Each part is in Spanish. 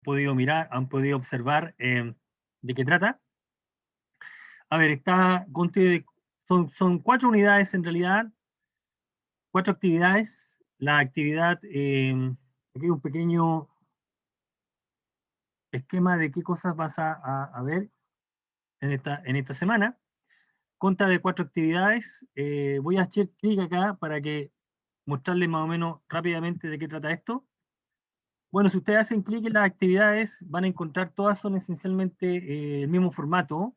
podido mirar, han podido observar de qué trata. A ver, está son 4 unidades en realidad, 4 actividades. La actividad, aquí hay un pequeño esquema de qué cosas vas a ver en esta semana. Consta de 4 actividades. Voy a hacer clic acá para que mostrarles más o menos rápidamente de qué trata esto. Bueno, si ustedes hacen clic en las actividades, van a encontrar todas son esencialmente el mismo formato,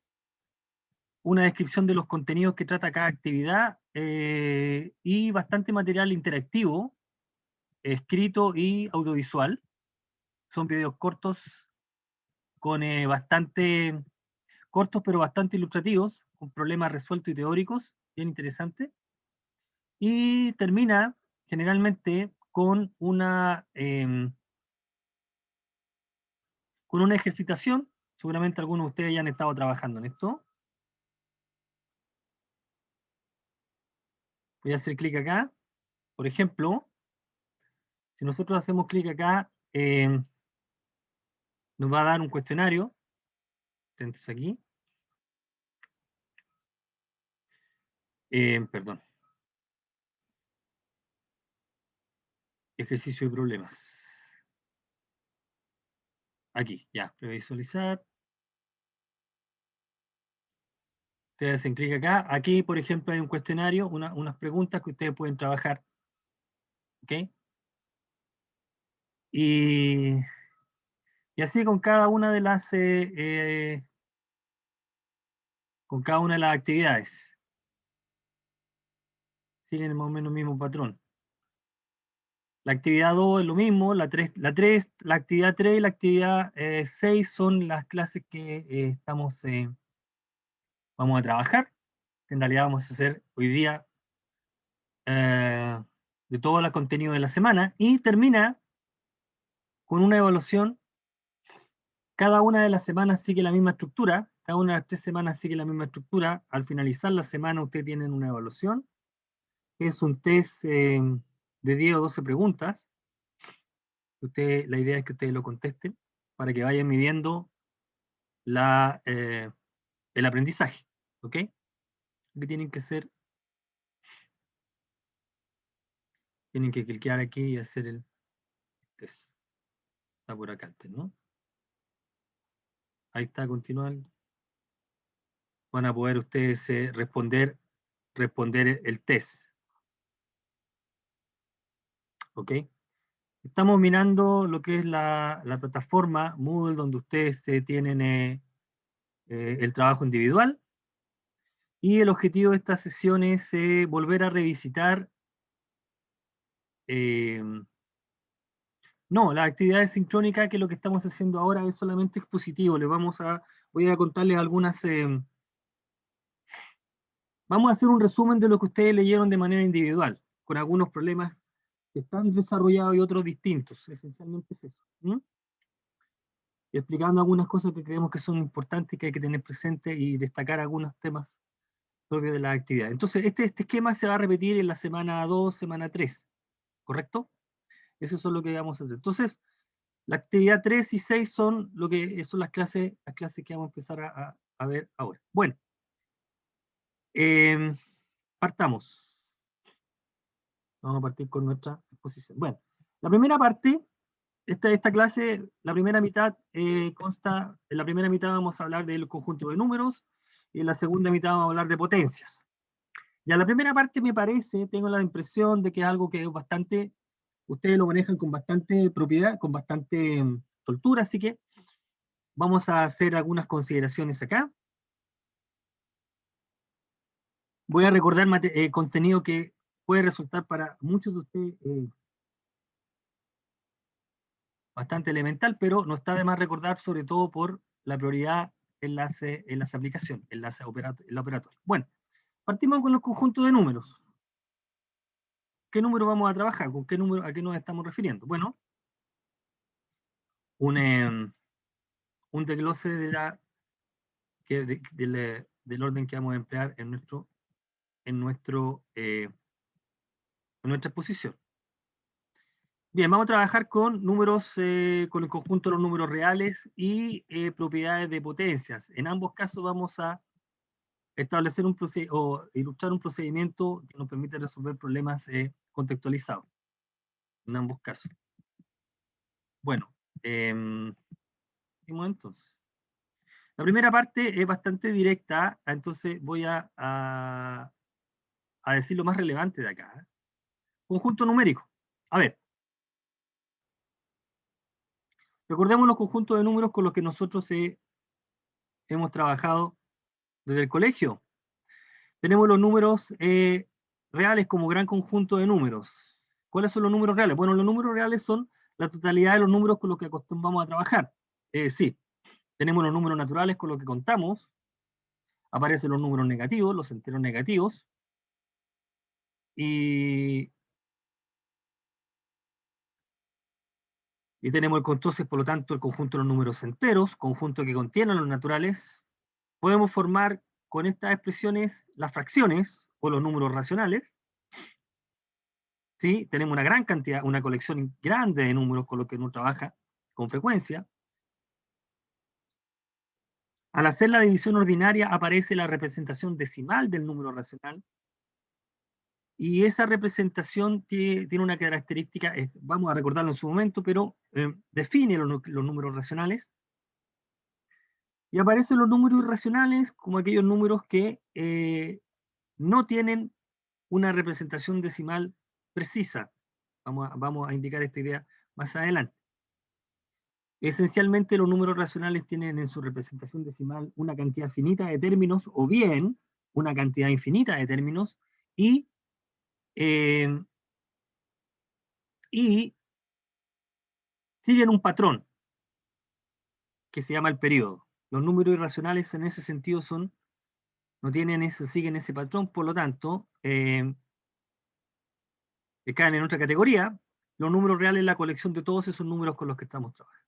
una descripción de los contenidos que trata cada actividad y bastante material interactivo, escrito y audiovisual. Son videos cortos con bastante cortos pero bastante ilustrativos, con problemas resueltos y teóricos, bien interesante. Y termina generalmente con una ejercitación. Seguramente algunos de ustedes ya han estado trabajando en esto. Voy a hacer clic acá. Por ejemplo, si nosotros hacemos clic acá, nos va a dar un cuestionario. Entonces aquí. Perdón. Ejercicio de problemas. Aquí, ya, previsualizar. Ustedes hacen clic acá. Aquí, por ejemplo, hay un cuestionario, unas preguntas que ustedes pueden trabajar. ¿Ok? Y así con cada una de las con cada una de las actividades. Siguen más o menos el mismo patrón. La actividad 2 es lo mismo, la actividad 3 y la actividad 6 son las clases que vamos a trabajar. En realidad vamos a hacer hoy día de todo el contenido de la semana y termina con una evaluación. Cada una de las semanas sigue la misma estructura, cada una de las 3 semanas sigue la misma estructura. Al finalizar la semana ustedes tienen una evaluación, es un test de 10 o 12 preguntas. La idea es que ustedes lo contesten para que vayan midiendo el aprendizaje, ¿ok? Lo que tienen que hacer, tienen que clicar aquí y hacer el test. Está por acá el test, ¿no? Ahí está, continuar. Van a poder ustedes responder el test, ¿ok? Estamos mirando lo que es la plataforma Moodle, donde ustedes tienen el trabajo individual. Y el objetivo de esta sesión es volver a revisitar no, la actividad sincrónica, que lo que estamos haciendo ahora es solamente expositivo. Voy a contarles algunas. Vamos a hacer un resumen de lo que ustedes leyeron de manera individual, con algunos problemas que están desarrollados y otros distintos. Esencialmente es eso. Y explicando algunas cosas que creemos que son importantes y que hay que tener presente y destacar algunos temas propios de la actividad. Entonces, este esquema se va a repetir en la semana 2, semana 3, ¿correcto? Eso es lo que vamos a hacer. Entonces, la actividad 3 y 6 son son las clases que vamos a empezar a ver ahora. Bueno, partamos. Vamos a partir con nuestra exposición. Bueno, la primera parte, esta clase, la primera mitad en la primera mitad vamos a hablar del conjunto de números y en la segunda mitad vamos a hablar de potencias. Ya la primera parte me parece, tengo la impresión de que es algo que es bastante, ustedes lo manejan con bastante propiedad, con bastante soltura, así que vamos a hacer algunas consideraciones acá. Voy a recordar contenido que puede resultar para muchos de ustedes bastante elemental, pero no está de más recordar, sobre todo por la prioridad en las aplicaciones, en la operatoria. Bueno, partimos con los conjuntos de números. ¿Qué número vamos a trabajar? ¿Con qué número, a qué nos estamos refiriendo? Bueno, un desglose del orden que vamos a emplear en nuestra exposición. Bien, vamos a trabajar con números, con el conjunto de los números reales y propiedades de potencias. En ambos casos vamos a establecer o ilustrar un procedimiento que nos permite resolver problemas contextualizados, en ambos casos. Bueno, seguimos entonces. La primera parte es bastante directa, entonces voy a decir lo más relevante de acá. Conjunto numérico. A ver, recordemos los conjuntos de números con los que nosotros hemos trabajado desde el colegio. Tenemos los números reales como gran conjunto de números. ¿Cuáles son los números reales? Bueno, los números reales son la totalidad de los números con los que acostumbramos a trabajar. Sí, tenemos los números naturales con los que contamos, aparecen los números negativos, los enteros negativos, y tenemos entonces, por lo tanto, el conjunto de los números enteros, conjunto que contienen los naturales. Podemos formar con estas expresiones las fracciones o los números racionales. ¿Sí? Tenemos una gran cantidad, una colección grande de números con los que uno trabaja con frecuencia. Al hacer la división ordinaria aparece la representación decimal del número racional, y esa representación tiene una característica, vamos a recordarlo en su momento, pero define los números racionales, y aparecen los números irracionales como aquellos números que no tienen una representación decimal precisa. Vamos a indicar esta idea más adelante. Esencialmente los números racionales tienen en su representación decimal una cantidad finita de términos, o bien una cantidad infinita de términos, y, eh, y siguen un patrón que se llama el periodo. Los números irracionales en ese sentido no tienen eso, siguen ese patrón, por lo tanto, caen en otra categoría. Los números reales, la colección de todos esos números con los que estamos trabajando.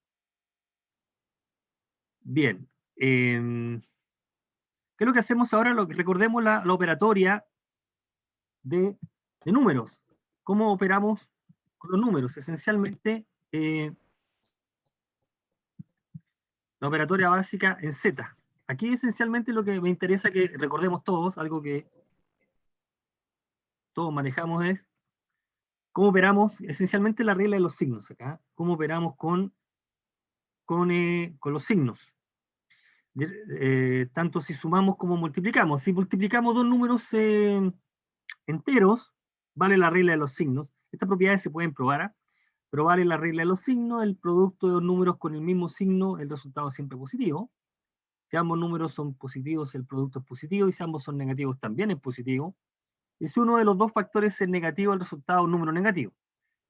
Bien. ¿Qué es lo que hacemos ahora? Recordemos la operatoria de números. ¿Cómo operamos con los números? Esencialmente, la operatoria básica en Z. Aquí esencialmente lo que me interesa que recordemos todos, algo que todos manejamos, es cómo operamos esencialmente la regla de los signos acá. Cómo operamos con los signos. Tanto si sumamos como multiplicamos. Si multiplicamos dos números enteros, vale la regla de los signos. Estas propiedades se pueden probar. Pero vale la regla de los signos, el producto de dos números con el mismo signo, el resultado es siempre positivo. Si ambos números son positivos, el producto es positivo, y si ambos son negativos, también es positivo. Y si uno de los dos factores es negativo, el resultado es un número negativo.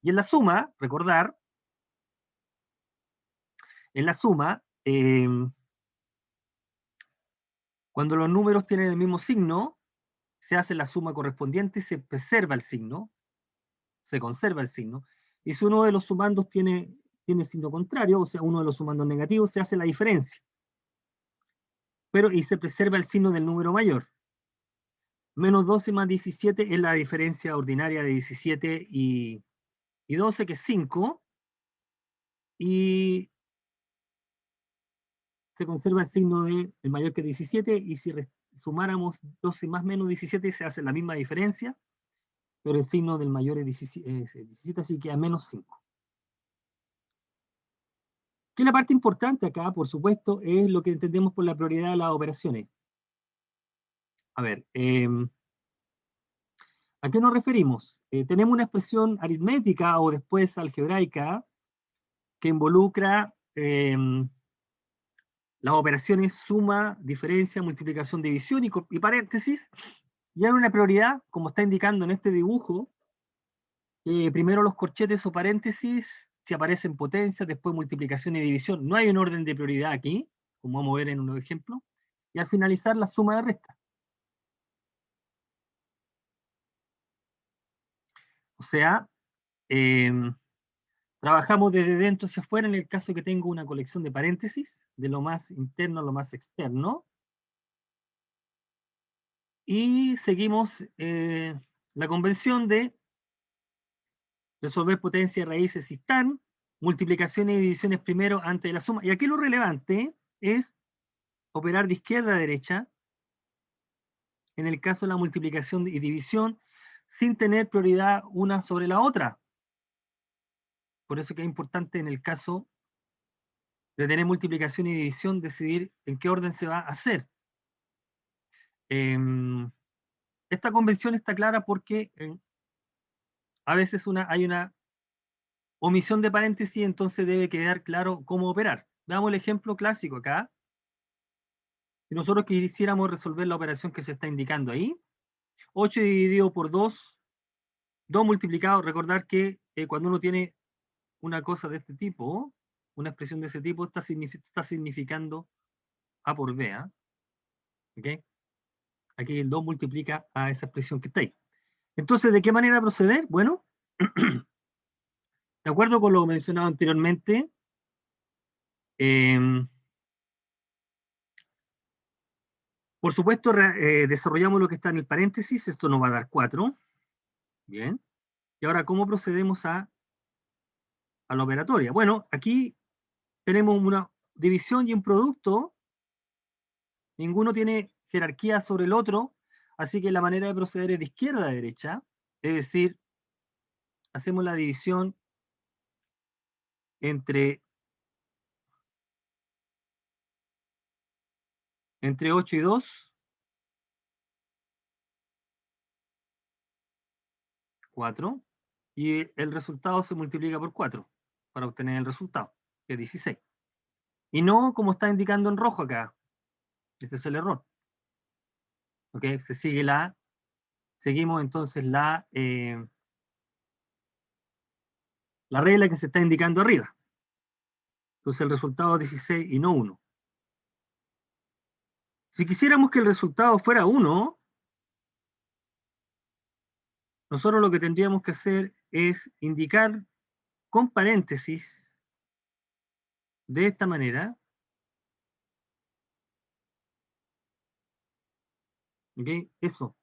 Y en la suma, recordar, en la suma, cuando los números tienen el mismo signo, se hace la suma correspondiente y se preserva el signo, se conserva el signo. Y si uno de los sumandos tiene signo contrario, o sea, uno de los sumandos negativos, se hace la diferencia. Y se preserva el signo del número mayor. Menos 12 más 17 es la diferencia ordinaria de 17 y 12, que es 5, y se conserva el signo de el mayor que 17, y si sumáramos 12 más menos 17 se hace la misma diferencia, pero el signo del mayor es 17, así que a menos 5. Que la parte importante acá, por supuesto, es lo que entendemos por la prioridad de las operaciones. A ver, ¿a qué nos referimos? Tenemos una expresión aritmética o después algebraica que involucra las operaciones suma, diferencia, multiplicación, división y paréntesis, y hay una prioridad, como está indicando en este dibujo. Primero los corchetes o paréntesis, si aparecen potencias, después multiplicación y división. No hay un orden de prioridad aquí, como vamos a ver en un ejemplo, y al finalizar la suma de resta. O sea, trabajamos desde dentro hacia afuera en el caso que tengo una colección de paréntesis, de lo más interno a lo más externo, y seguimos la convención de resolver potencia y raíces si están, multiplicaciones y divisiones primero antes de la suma. Y aquí lo relevante es operar de izquierda a derecha, en el caso de la multiplicación y división, sin tener prioridad una sobre la otra. Por eso que es importante en el caso de tener multiplicación y división, decidir en qué orden se va a hacer. Esta convención está clara porque a veces hay una omisión de paréntesis, entonces debe quedar claro cómo operar. Veamos el ejemplo clásico acá. Si nosotros quisiéramos resolver la operación que se está indicando ahí, 8 dividido por 2, 2 multiplicado, recordar que cuando uno tiene una cosa de este tipo, una expresión de ese tipo, está significando A por B. ¿Okay? Aquí el 2 multiplica a esa expresión que está ahí. Entonces, ¿de qué manera proceder? Bueno, de acuerdo con lo mencionado anteriormente, por supuesto, desarrollamos lo que está en el paréntesis, esto nos va a dar 4. Bien. Y ahora, ¿cómo procedemos a la operatoria? Bueno, aquí tenemos una división y un producto. Ninguno tiene jerarquía sobre el otro, así que la manera de proceder es de izquierda a derecha. Es decir, hacemos la división entre 8 y 2, 4, y el resultado se multiplica por 4 para obtener el resultado, que es 16. Y no como está indicando en rojo acá. Este es el error. ¿Ok? Se sigue seguimos entonces la regla que se está indicando arriba. Entonces el resultado es 16 y no 1. Si quisiéramos que el resultado fuera 1, nosotros lo que tendríamos que hacer es indicar con paréntesis de esta manera. ¿Ok? Eso.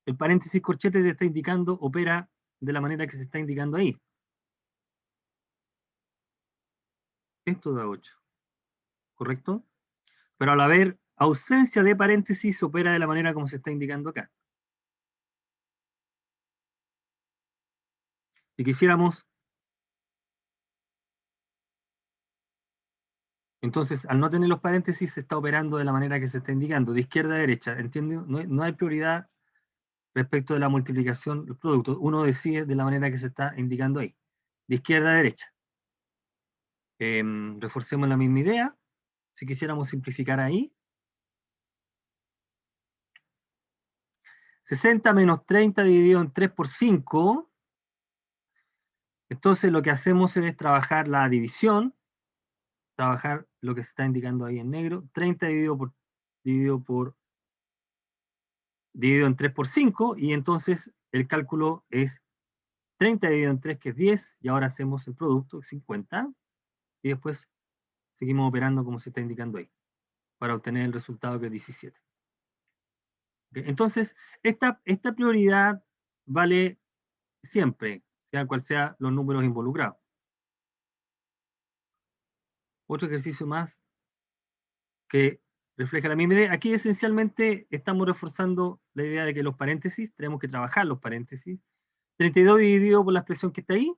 El paréntesis corchete te está indicando, opera de la manera que se está indicando ahí. Esto da 8. ¿Correcto? Pero al haber ausencia de paréntesis, opera de la manera como se está indicando acá. Si quisiéramos, entonces, al no tener los paréntesis, se está operando de la manera que se está indicando, de izquierda a derecha, ¿entiendes? No hay prioridad respecto de la multiplicación del producto. Uno decide de la manera que se está indicando ahí, de izquierda a derecha. Reforcemos la misma idea. Si quisiéramos simplificar ahí, 60 menos 30 dividido en 3 por 5. Entonces lo que hacemos es trabajar la división, trabajar lo que se está indicando ahí en negro, 30 dividido en 3 por 5, y entonces el cálculo es 30 dividido en 3, que es 10, y ahora hacemos el producto, 50, y después seguimos operando como se está indicando ahí, para obtener el resultado que es 17. ¿Okay? Entonces, esta prioridad vale siempre, sea cual sea los números involucrados. Otro ejercicio más que refleja la misma idea. Aquí esencialmente estamos reforzando la idea de que los paréntesis, tenemos que trabajar los paréntesis. 32 dividido por la expresión que está ahí.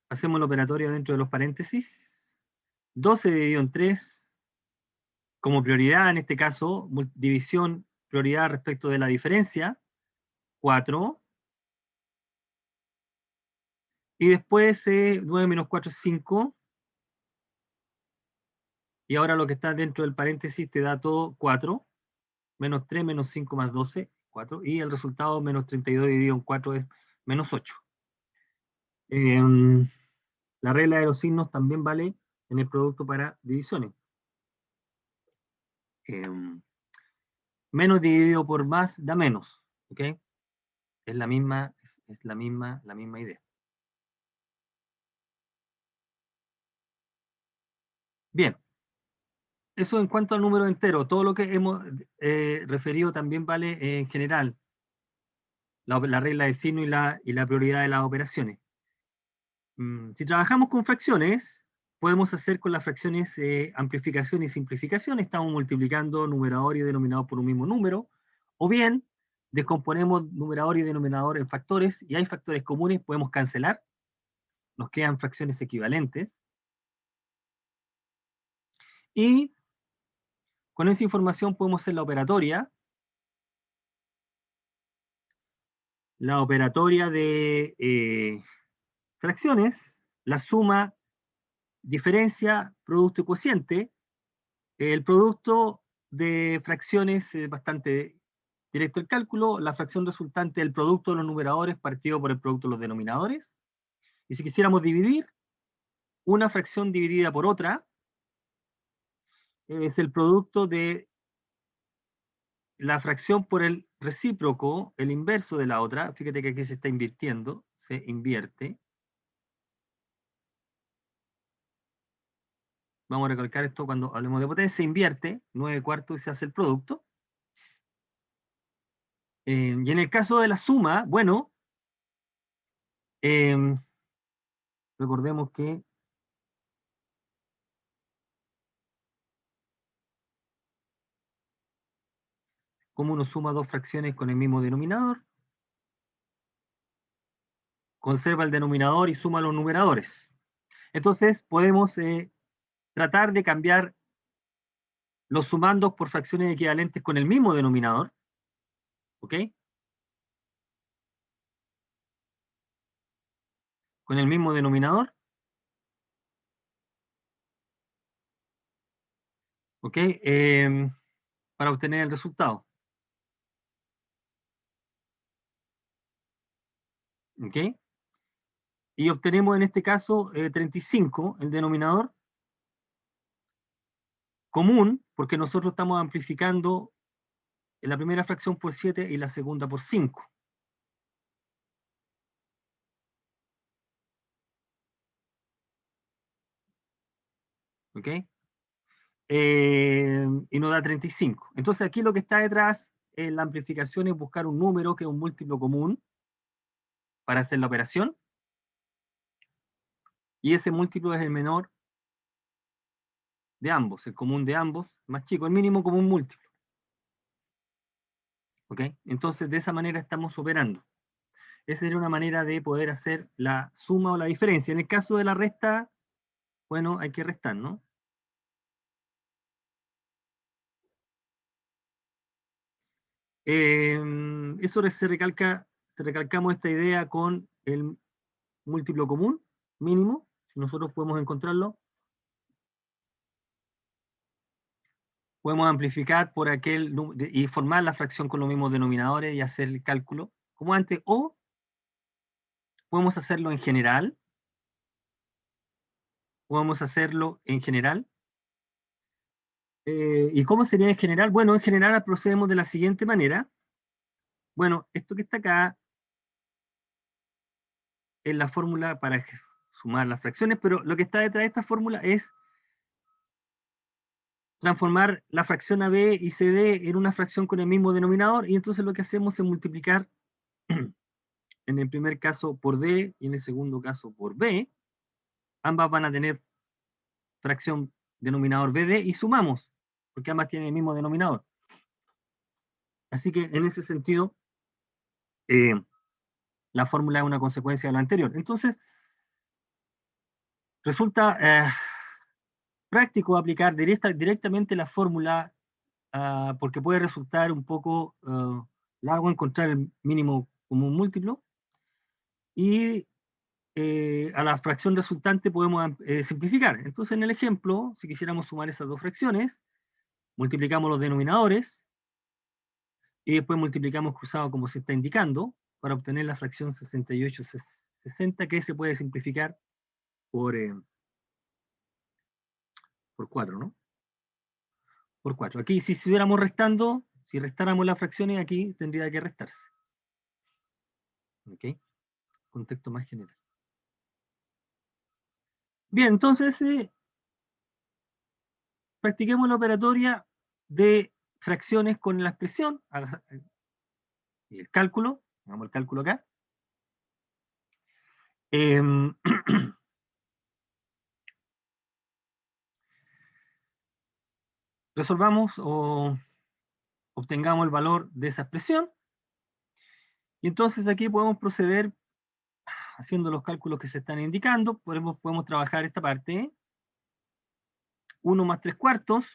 Hacemos la operatoria dentro de los paréntesis. 12 dividido en 3. Como prioridad, en este caso, división, prioridad respecto de la diferencia. 4. Y después 9 menos 4 es 5. Y ahora lo que está dentro del paréntesis te da todo 4. Menos 3 menos 5 más 12, 4. Y el resultado menos 32 dividido en 4 es menos 8. La regla de los signos también vale en el producto para divisiones. Menos dividido por más da menos. ¿Ok? Es la misma idea. Bien. Eso en cuanto al número entero. Todo lo que hemos referido también vale en general. La regla de signo y la prioridad de las operaciones. Si trabajamos con fracciones, podemos hacer con las fracciones amplificación y simplificación. Estamos multiplicando numerador y denominador por un mismo número. O bien, descomponemos numerador y denominador en factores, y hay factores comunes, podemos cancelar. Nos quedan fracciones equivalentes. Y con esa información podemos hacer la operatoria. La operatoria de fracciones, la suma, diferencia, producto y cociente. El producto de fracciones es bastante directo el cálculo. La fracción resultante del producto de los numeradores partido por el producto de los denominadores. Y si quisiéramos dividir, una fracción dividida por otra es el producto de la fracción por el recíproco, el inverso de la otra. Fíjate que aquí se está invirtiendo, se invierte. Vamos a recalcar esto cuando hablemos de potencia, se invierte 9 cuartos y se hace el producto. Y en el caso de la suma, bueno, recordemos que como uno suma dos fracciones con el mismo denominador, conserva el denominador y suma los numeradores. Entonces podemos tratar de cambiar los sumandos por fracciones equivalentes con el mismo denominador, ¿ok? Con el mismo denominador, ¿ok? Para obtener el resultado, ¿ok? Y obtenemos en este caso 35, el denominador común, porque nosotros estamos amplificando la primera fracción por 7 y la segunda por 5. ¿Ok? Y nos da 35. Entonces aquí lo que está detrás en la amplificación es buscar un número que es un múltiplo común para hacer la operación. Y ese múltiplo es el menor de ambos, el común de ambos, más chico, el mínimo común múltiplo. ¿Ok? Entonces de esa manera estamos operando. Esa sería una manera de poder hacer la suma o la diferencia. En el caso de la resta, bueno, hay que restar, ¿no? Eso recalcamos esta idea con el múltiplo común mínimo, si nosotros podemos encontrarlo, podemos amplificar por aquel y formar la fracción con los mismos denominadores y hacer el cálculo como antes, o podemos hacerlo en general, podemos hacerlo en general. ¿Y cómo sería en general? Bueno, en general procedemos de la siguiente manera. Bueno, esto que está acá es la fórmula para sumar las fracciones, pero lo que está detrás de esta fórmula es transformar la fracción AB y CD en una fracción con el mismo denominador, y entonces lo que hacemos es multiplicar en el primer caso por D y en el segundo caso por B. Ambas van a tener fracción denominador BD y sumamos, porque ambas tienen el mismo denominador. Así que en ese sentido, eh, la fórmula es una consecuencia de lo anterior. Entonces, resulta práctico aplicar directamente la fórmula, porque puede resultar un poco largo encontrar el mínimo común múltiplo, y a la fracción resultante podemos simplificar. Entonces, en el ejemplo, si quisiéramos sumar esas dos fracciones, multiplicamos los denominadores y después multiplicamos cruzado como se está indicando para obtener la fracción 68/60, que se puede simplificar por 4, ¿no? Por 4. Aquí, si estuviéramos restando, si restáramos las fracciones, aquí tendría que restarse. ¿Ok? Contexto más general. Bien, entonces, practiquemos la operatoria de fracciones con la expresión, y el cálculo, hagamos el cálculo acá. Resolvamos o obtengamos el valor de esa expresión, y entonces aquí podemos proceder haciendo los cálculos que se están indicando. Podemos trabajar esta parte, 1 más 3 cuartos,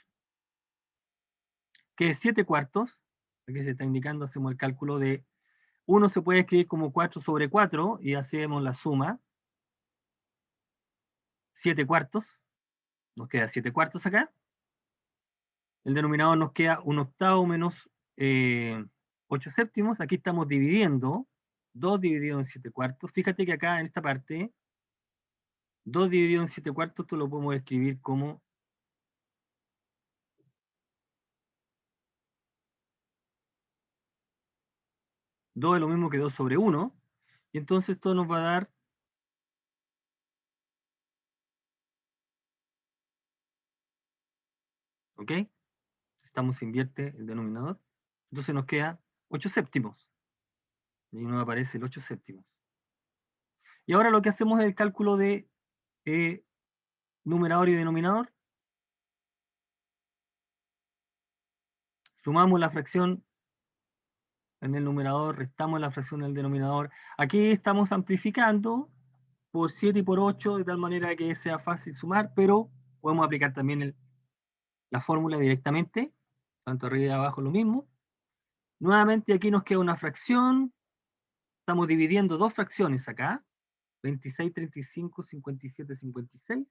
que es 7 cuartos, aquí se está indicando, hacemos el cálculo de 1 se puede escribir como 4 sobre 4, y hacemos la suma, 7 cuartos, nos queda 7 cuartos acá, el denominador nos queda 1/8 menos 8 séptimos, aquí estamos dividiendo, 2 dividido en 7 cuartos, fíjate que acá en esta parte, 2 dividido en 7 cuartos, tú lo podemos escribir como 2 es lo mismo que 2 sobre 1, y entonces esto nos va a dar ¿ok? Estamos invierte el denominador, entonces nos queda 8 séptimos, y nos aparece el 8 séptimos. Y ahora lo que hacemos es el cálculo de numerador y denominador. Sumamos la fracción en el numerador, restamos la fracción en el denominador. Aquí estamos amplificando por 7 y por 8, de tal manera que sea fácil sumar, pero podemos aplicar también la fórmula directamente, tanto arriba y abajo lo mismo. Nuevamente aquí nos queda una fracción, estamos dividiendo dos fracciones acá, 26, 35, 57, 56.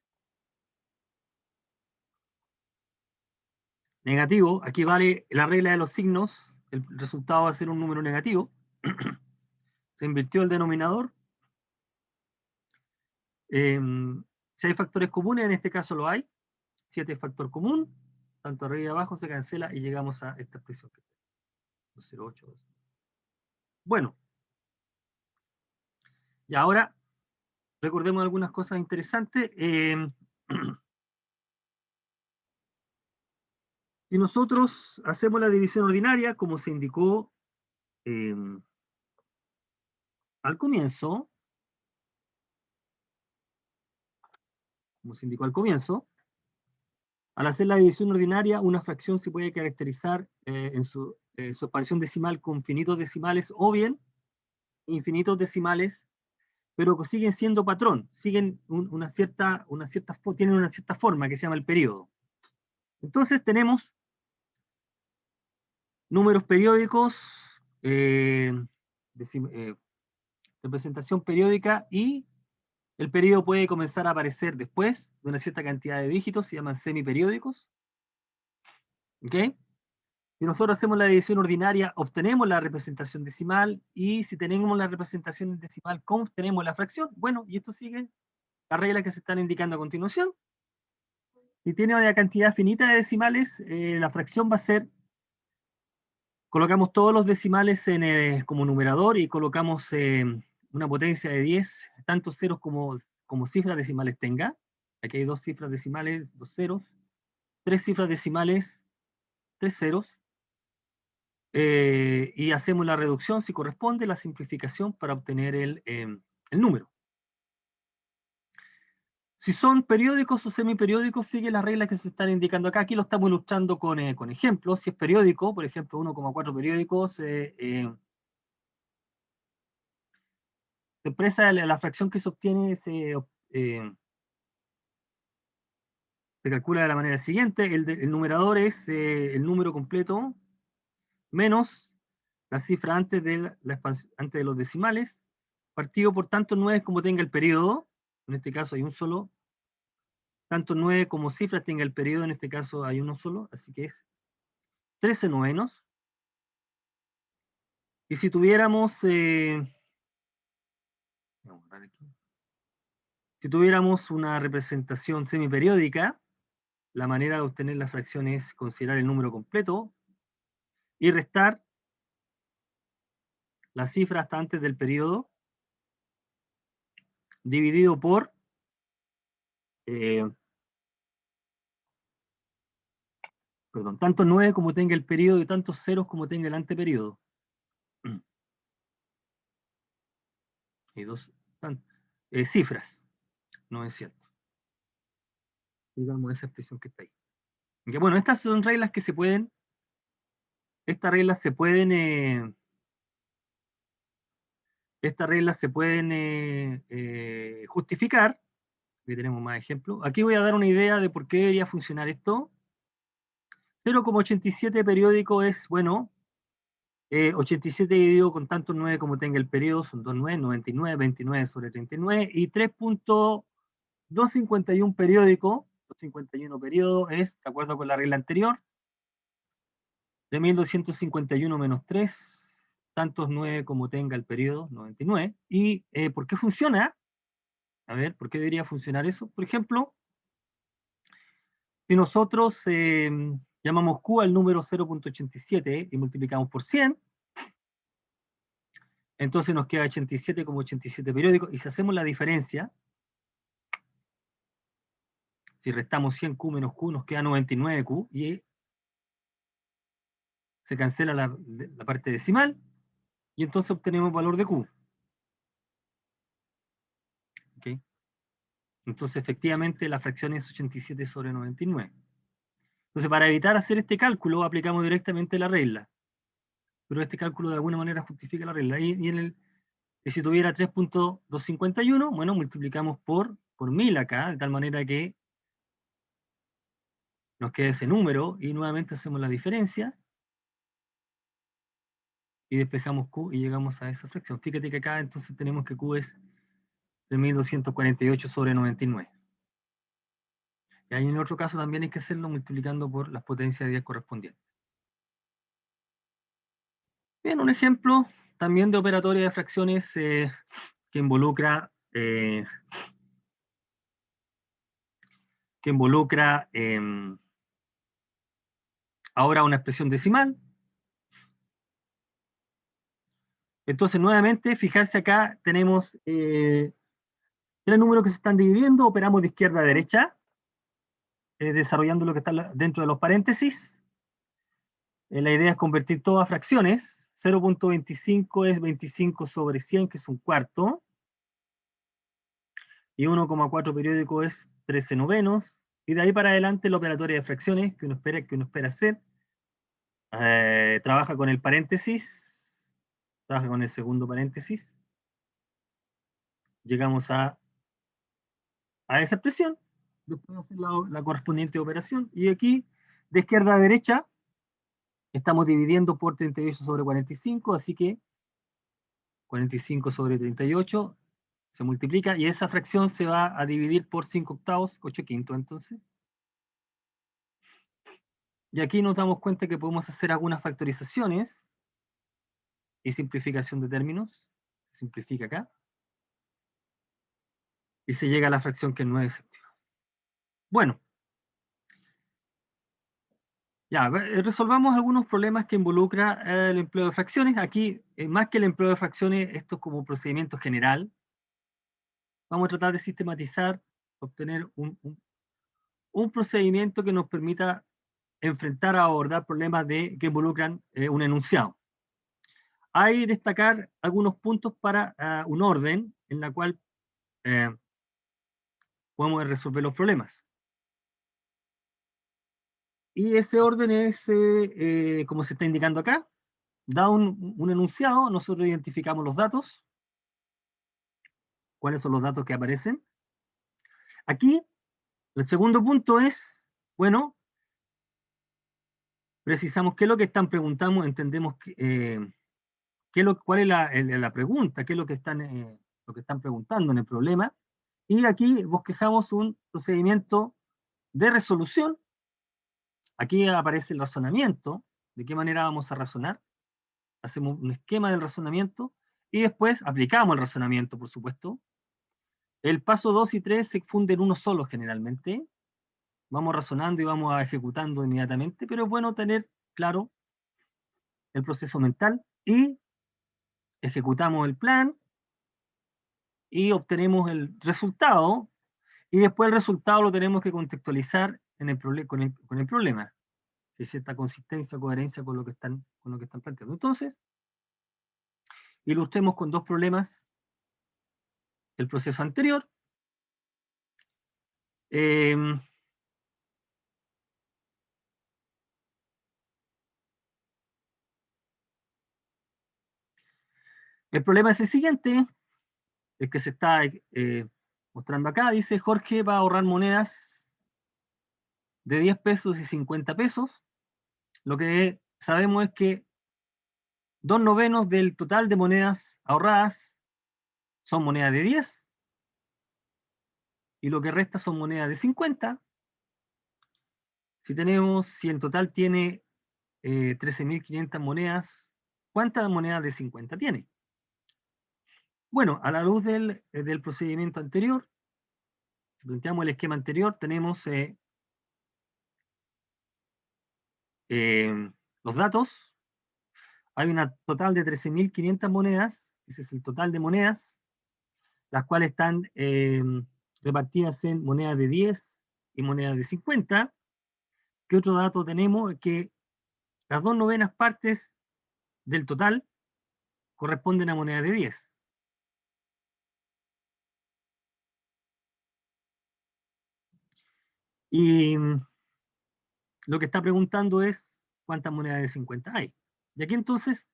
Negativo, aquí vale la regla de los signos, el resultado va a ser un número negativo. Se invirtió el denominador. Si hay factores comunes, en este caso lo hay. 7 es factor común, tanto arriba y abajo se cancela y llegamos a esta expresión. 208. Bueno, y ahora recordemos algunas cosas interesantes. Si nosotros hacemos la división ordinaria, como se indicó al comienzo, al hacer la división ordinaria, una fracción se puede caracterizar en su expansión decimal con finitos decimales o bien infinitos decimales, pero que siguen siendo patrón, siguen tienen una cierta forma que se llama el periodo. Entonces tenemos números periódicos, representación periódica, y el periodo puede comenzar a aparecer después de una cierta cantidad de dígitos, se llaman semiperiódicos. ¿Ok? Si nosotros hacemos la división ordinaria, obtenemos la representación decimal, y si tenemos la representación decimal, ¿cómo obtenemos la fracción? Bueno, y esto sigue las reglas que se están indicando a continuación. Si tiene una cantidad finita de decimales, la fracción va a ser, colocamos todos los decimales como numerador y colocamos una potencia de 10, tantos ceros como cifras decimales tenga. Aquí hay 2 cifras decimales, 2 ceros, 3 cifras decimales, 3 ceros, y hacemos la reducción si corresponde, la simplificación para obtener el número. Si son periódicos o semiperiódicos, sigue las reglas que se están indicando acá. Aquí lo estamos ilustrando con ejemplos. Si es periódico, por ejemplo, 1,4 periódicos, se expresa la fracción que se obtiene, se calcula de la manera siguiente. El numerador es el número completo menos la cifra antes antes de los decimales, partido por tanto 9 como tenga el periodo. En este caso hay un solo. Tanto 9 como cifras tenga el periodo, en este caso hay uno solo, así que es 13 novenos. Y si tuviéramos, una representación semiperiódica, la manera de obtener la fracción es considerar el número completo y restar la cifra hasta antes del periodo, dividido por perdón, tantos 9 como tenga el periodo y tantos ceros como tenga el anteperiodo. Y dos cifras, no es cierto. Digamos esa expresión que está ahí. Que, bueno, estas son reglas que se pueden, estas reglas se pueden justificar. Aquí tenemos más ejemplos. Aquí voy a dar una idea de por qué debería funcionar esto. 0,87 periódico es, bueno, 87 dividido con tantos 9 como tenga el periodo, son 2,9, 99, 29 sobre 39, y 3,251 periódico, 251 periodo es, de acuerdo con la regla anterior, de 1251 menos 3, tantos 9 como tenga el periodo, 99. ¿Y por qué funciona? A ver, ¿por qué debería funcionar eso? Por ejemplo, si nosotros llamamos Q al número 0,87 y multiplicamos por 100, entonces nos queda 87 como 87 periódicos, y si hacemos la diferencia, si restamos 100Q menos Q, nos queda 99Q, y se cancela la parte decimal, y entonces obtenemos valor de Q. ¿Okay? Entonces, efectivamente, la fracción es 87 sobre 99. Entonces, para evitar hacer este cálculo, aplicamos directamente la regla. Pero este cálculo de alguna manera justifica la regla. Y si tuviera 3,251, bueno, multiplicamos por 1000 acá, de tal manera que nos quede ese número, y nuevamente hacemos la diferencia, y despejamos Q y llegamos a esa fracción. Fíjate que acá entonces tenemos que Q es 3248 sobre 99. Y ahí en el otro caso también hay que hacerlo multiplicando por las potencias de 10 correspondientes. Bien, un ejemplo también de operatoria de fracciones que involucra ahora una expresión decimal. Entonces, nuevamente, fijarse acá, tenemos tres números que se están dividiendo, operamos de izquierda a derecha, desarrollando lo que está dentro de los paréntesis. La idea es convertir todo a fracciones. 0,25 es 25 sobre 100, que es un cuarto. Y 1,4 periódico es 13 novenos. Y de ahí para adelante la operatoria de fracciones que uno espera hacer. Trabaja con el paréntesis, trabaja con el segundo paréntesis. Llegamos a esa expresión. Después hacer la correspondiente operación. Y aquí, de izquierda a derecha, estamos dividiendo por 38 sobre 45, así que 45 sobre 38 se multiplica, y esa fracción se va a dividir por 5 octavos, 8 quintos entonces. Y aquí nos damos cuenta que podemos hacer algunas factorizaciones y simplificación de términos. Se simplifica acá. Y se llega a la fracción que es 9 séptimos. Bueno. Ya, resolvamos algunos problemas que involucra el empleo de fracciones. Aquí, más que el empleo de fracciones, esto es como un procedimiento general. Vamos a tratar de sistematizar, obtener un procedimiento que nos permita enfrentar a abordar problemas que involucran un enunciado. Hay destacar algunos puntos para un orden en la cual podemos resolver los problemas. Y ese orden es, como se está indicando acá, da un enunciado, nosotros identificamos los datos. ¿Cuáles son los datos que aparecen? Aquí, el segundo punto es, bueno, precisamos qué es lo que están preguntando, entendemos cuál es la pregunta, qué es lo que están preguntando en el problema, y aquí bosquejamos un procedimiento de resolución. Aquí aparece el razonamiento, de qué manera vamos a razonar, hacemos un esquema del razonamiento, y después aplicamos el razonamiento, por supuesto. El paso 2 y 3 se funden uno solo generalmente, vamos razonando y vamos ejecutando inmediatamente, pero es bueno tener claro el proceso mental, y ejecutamos el plan, y obtenemos el resultado, y después el resultado lo tenemos que contextualizar con el problema. hay cierta consistencia o coherencia con lo que están planteando. Entonces, ilustremos con dos problemas el proceso anterior. El problema es el siguiente, el que se está mostrando acá. Dice: Jorge va a ahorrar monedas de 10 pesos y 50 pesos. Lo que sabemos es que 2/9 del total de monedas ahorradas son monedas de 10, y lo que resta son monedas de 50. Si en total tiene 13.500 monedas, ¿cuántas monedas de 50 tiene? Bueno, a la luz del procedimiento anterior, si planteamos el esquema anterior, tenemos los datos. Hay una total de 13.500 monedas, ese es el total de monedas, las cuales están repartidas en monedas de 10 y monedas de 50. ¿Qué otro dato tenemos? Que las 2/9 partes del total corresponden a monedas de 10. Y lo que está preguntando es cuántas monedas de 50 hay. Y aquí entonces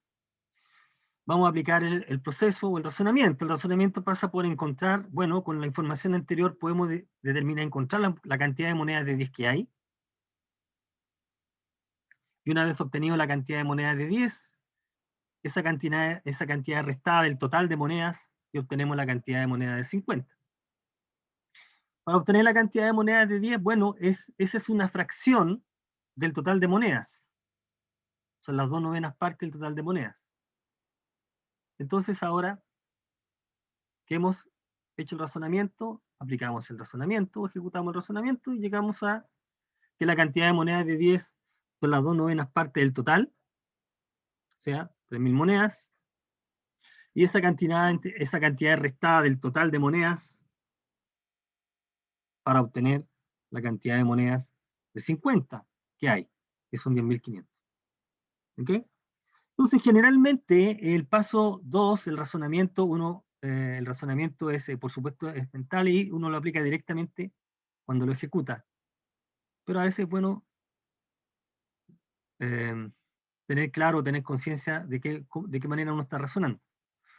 vamos a aplicar el proceso o el razonamiento. El razonamiento pasa por encontrar, bueno, con la información anterior podemos determinar, encontrar la cantidad de monedas de 10 que hay. Y una vez obtenido la cantidad de monedas de 10, esa cantidad restada del total de monedas, y obtenemos la cantidad de monedas de 50. Para obtener la cantidad de monedas de 10, bueno, esa es una fracción del total de monedas. Son las 2/9 partes del total de monedas. Entonces ahora que hemos hecho el razonamiento, aplicamos el razonamiento, ejecutamos el razonamiento y llegamos a que la cantidad de monedas de 10 son las 2/9 partes del total, o sea, 3.000 monedas, y esa cantidad restada del total de monedas para obtener la cantidad de monedas de 50 que hay, que son 10.500. ¿Ok? Entonces, generalmente, el paso 2, el razonamiento, el razonamiento es, por supuesto, es mental y uno lo aplica directamente cuando lo ejecuta. Pero a veces es bueno tener claro, tener conciencia de qué manera uno está razonando.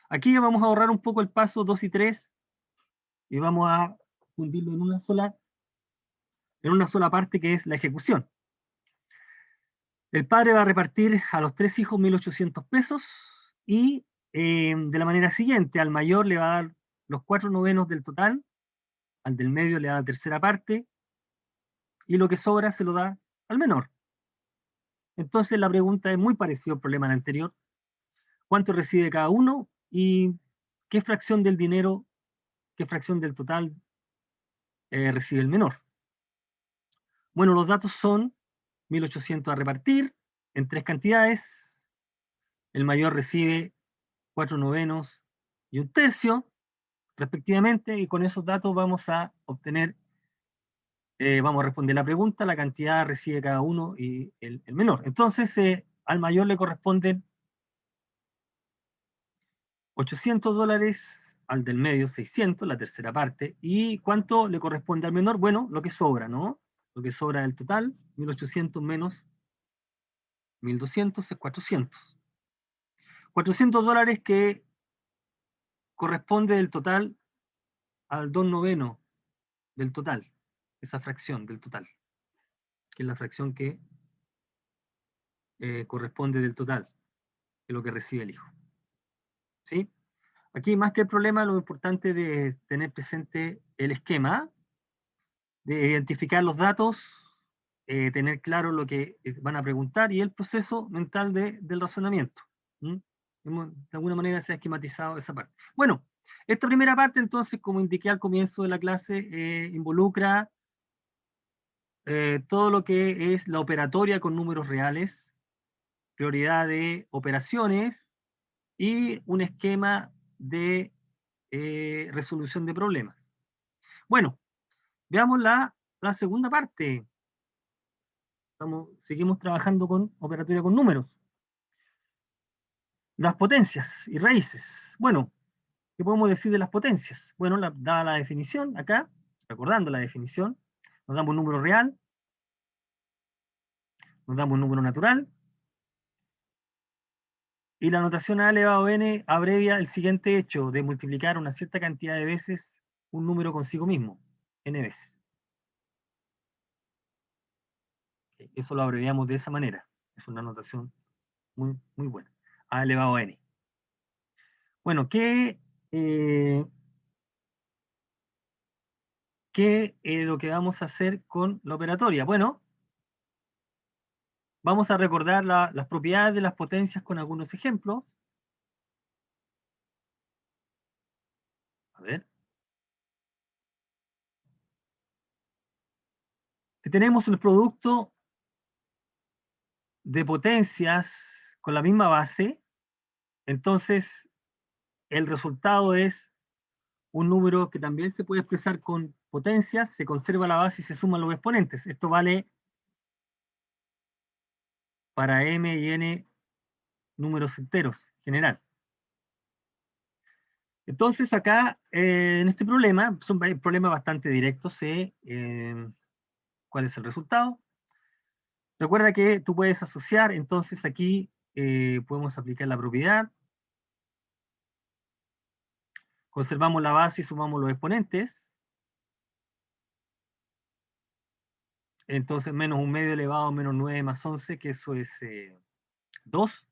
Aquí ya vamos a ahorrar un poco el paso 2 y 3 y vamos a fundirlo en una sola parte, que es la ejecución. El padre va a repartir a los 3 hijos 1.800 pesos y de la manera siguiente: al mayor le va a dar los 4/9 del total, al del medio le da la tercera parte, y lo que sobra se lo da al menor. Entonces la pregunta es muy parecida al problema anterior: ¿cuánto recibe cada uno y qué fracción del dinero, qué fracción del total recibe el menor? Bueno, los datos son 1.800 a repartir en 3 cantidades. El mayor recibe 4/9 y 1/3, respectivamente, y con esos datos vamos a obtener, vamos a responder la pregunta: la cantidad recibe cada uno y el menor. Entonces, al mayor le corresponden $800, al del medio 600, la tercera parte. ¿Y cuánto le corresponde al menor? Bueno, lo que sobra, ¿no? Lo que sobra del total, 1.800 menos 1.200 es 400. $400 que corresponde del total al 2/9 del total, esa fracción del total, que es la fracción que corresponde del total, de lo que recibe el hijo. ¿Sí? Aquí, más que el problema, lo importante de tener presente el esquema, de identificar los datos, tener claro lo que van a preguntar y el proceso mental del razonamiento. ¿Mm? De alguna manera se ha esquematizado esa parte. Bueno, esta primera parte, entonces, como indiqué al comienzo de la clase, involucra todo lo que es la operatoria con números reales, prioridad de operaciones y un esquema de resolución de problemas. Bueno, veamos la segunda parte. Seguimos trabajando con operatoria con números. Las potencias y raíces. Bueno, ¿qué podemos decir de las potencias? Bueno, dada la definición acá, recordando la definición, nos damos un número real, nos damos un número natural, y la notación a elevado a n abrevia el siguiente hecho de multiplicar una cierta cantidad de veces un número consigo mismo, n veces. Eso lo abreviamos de esa manera. Es una notación muy, muy buena. A elevado a n. Bueno, ¿qué es lo que vamos a hacer con la operatoria? Bueno, vamos a recordar las propiedades de las potencias con algunos ejemplos. A ver. Si tenemos el producto de potencias con la misma base, entonces el resultado es un número que también se puede expresar con potencias, se conserva la base y se suman los exponentes. Esto vale para m y n números enteros general. Entonces acá, en este problema, son problemas bastante directos. ¿Cuál es el resultado? Recuerda que tú puedes asociar, entonces aquí podemos aplicar la propiedad. Conservamos la base y sumamos los exponentes. Entonces menos 1/2 elevado a menos 9 más 11, que eso es 2.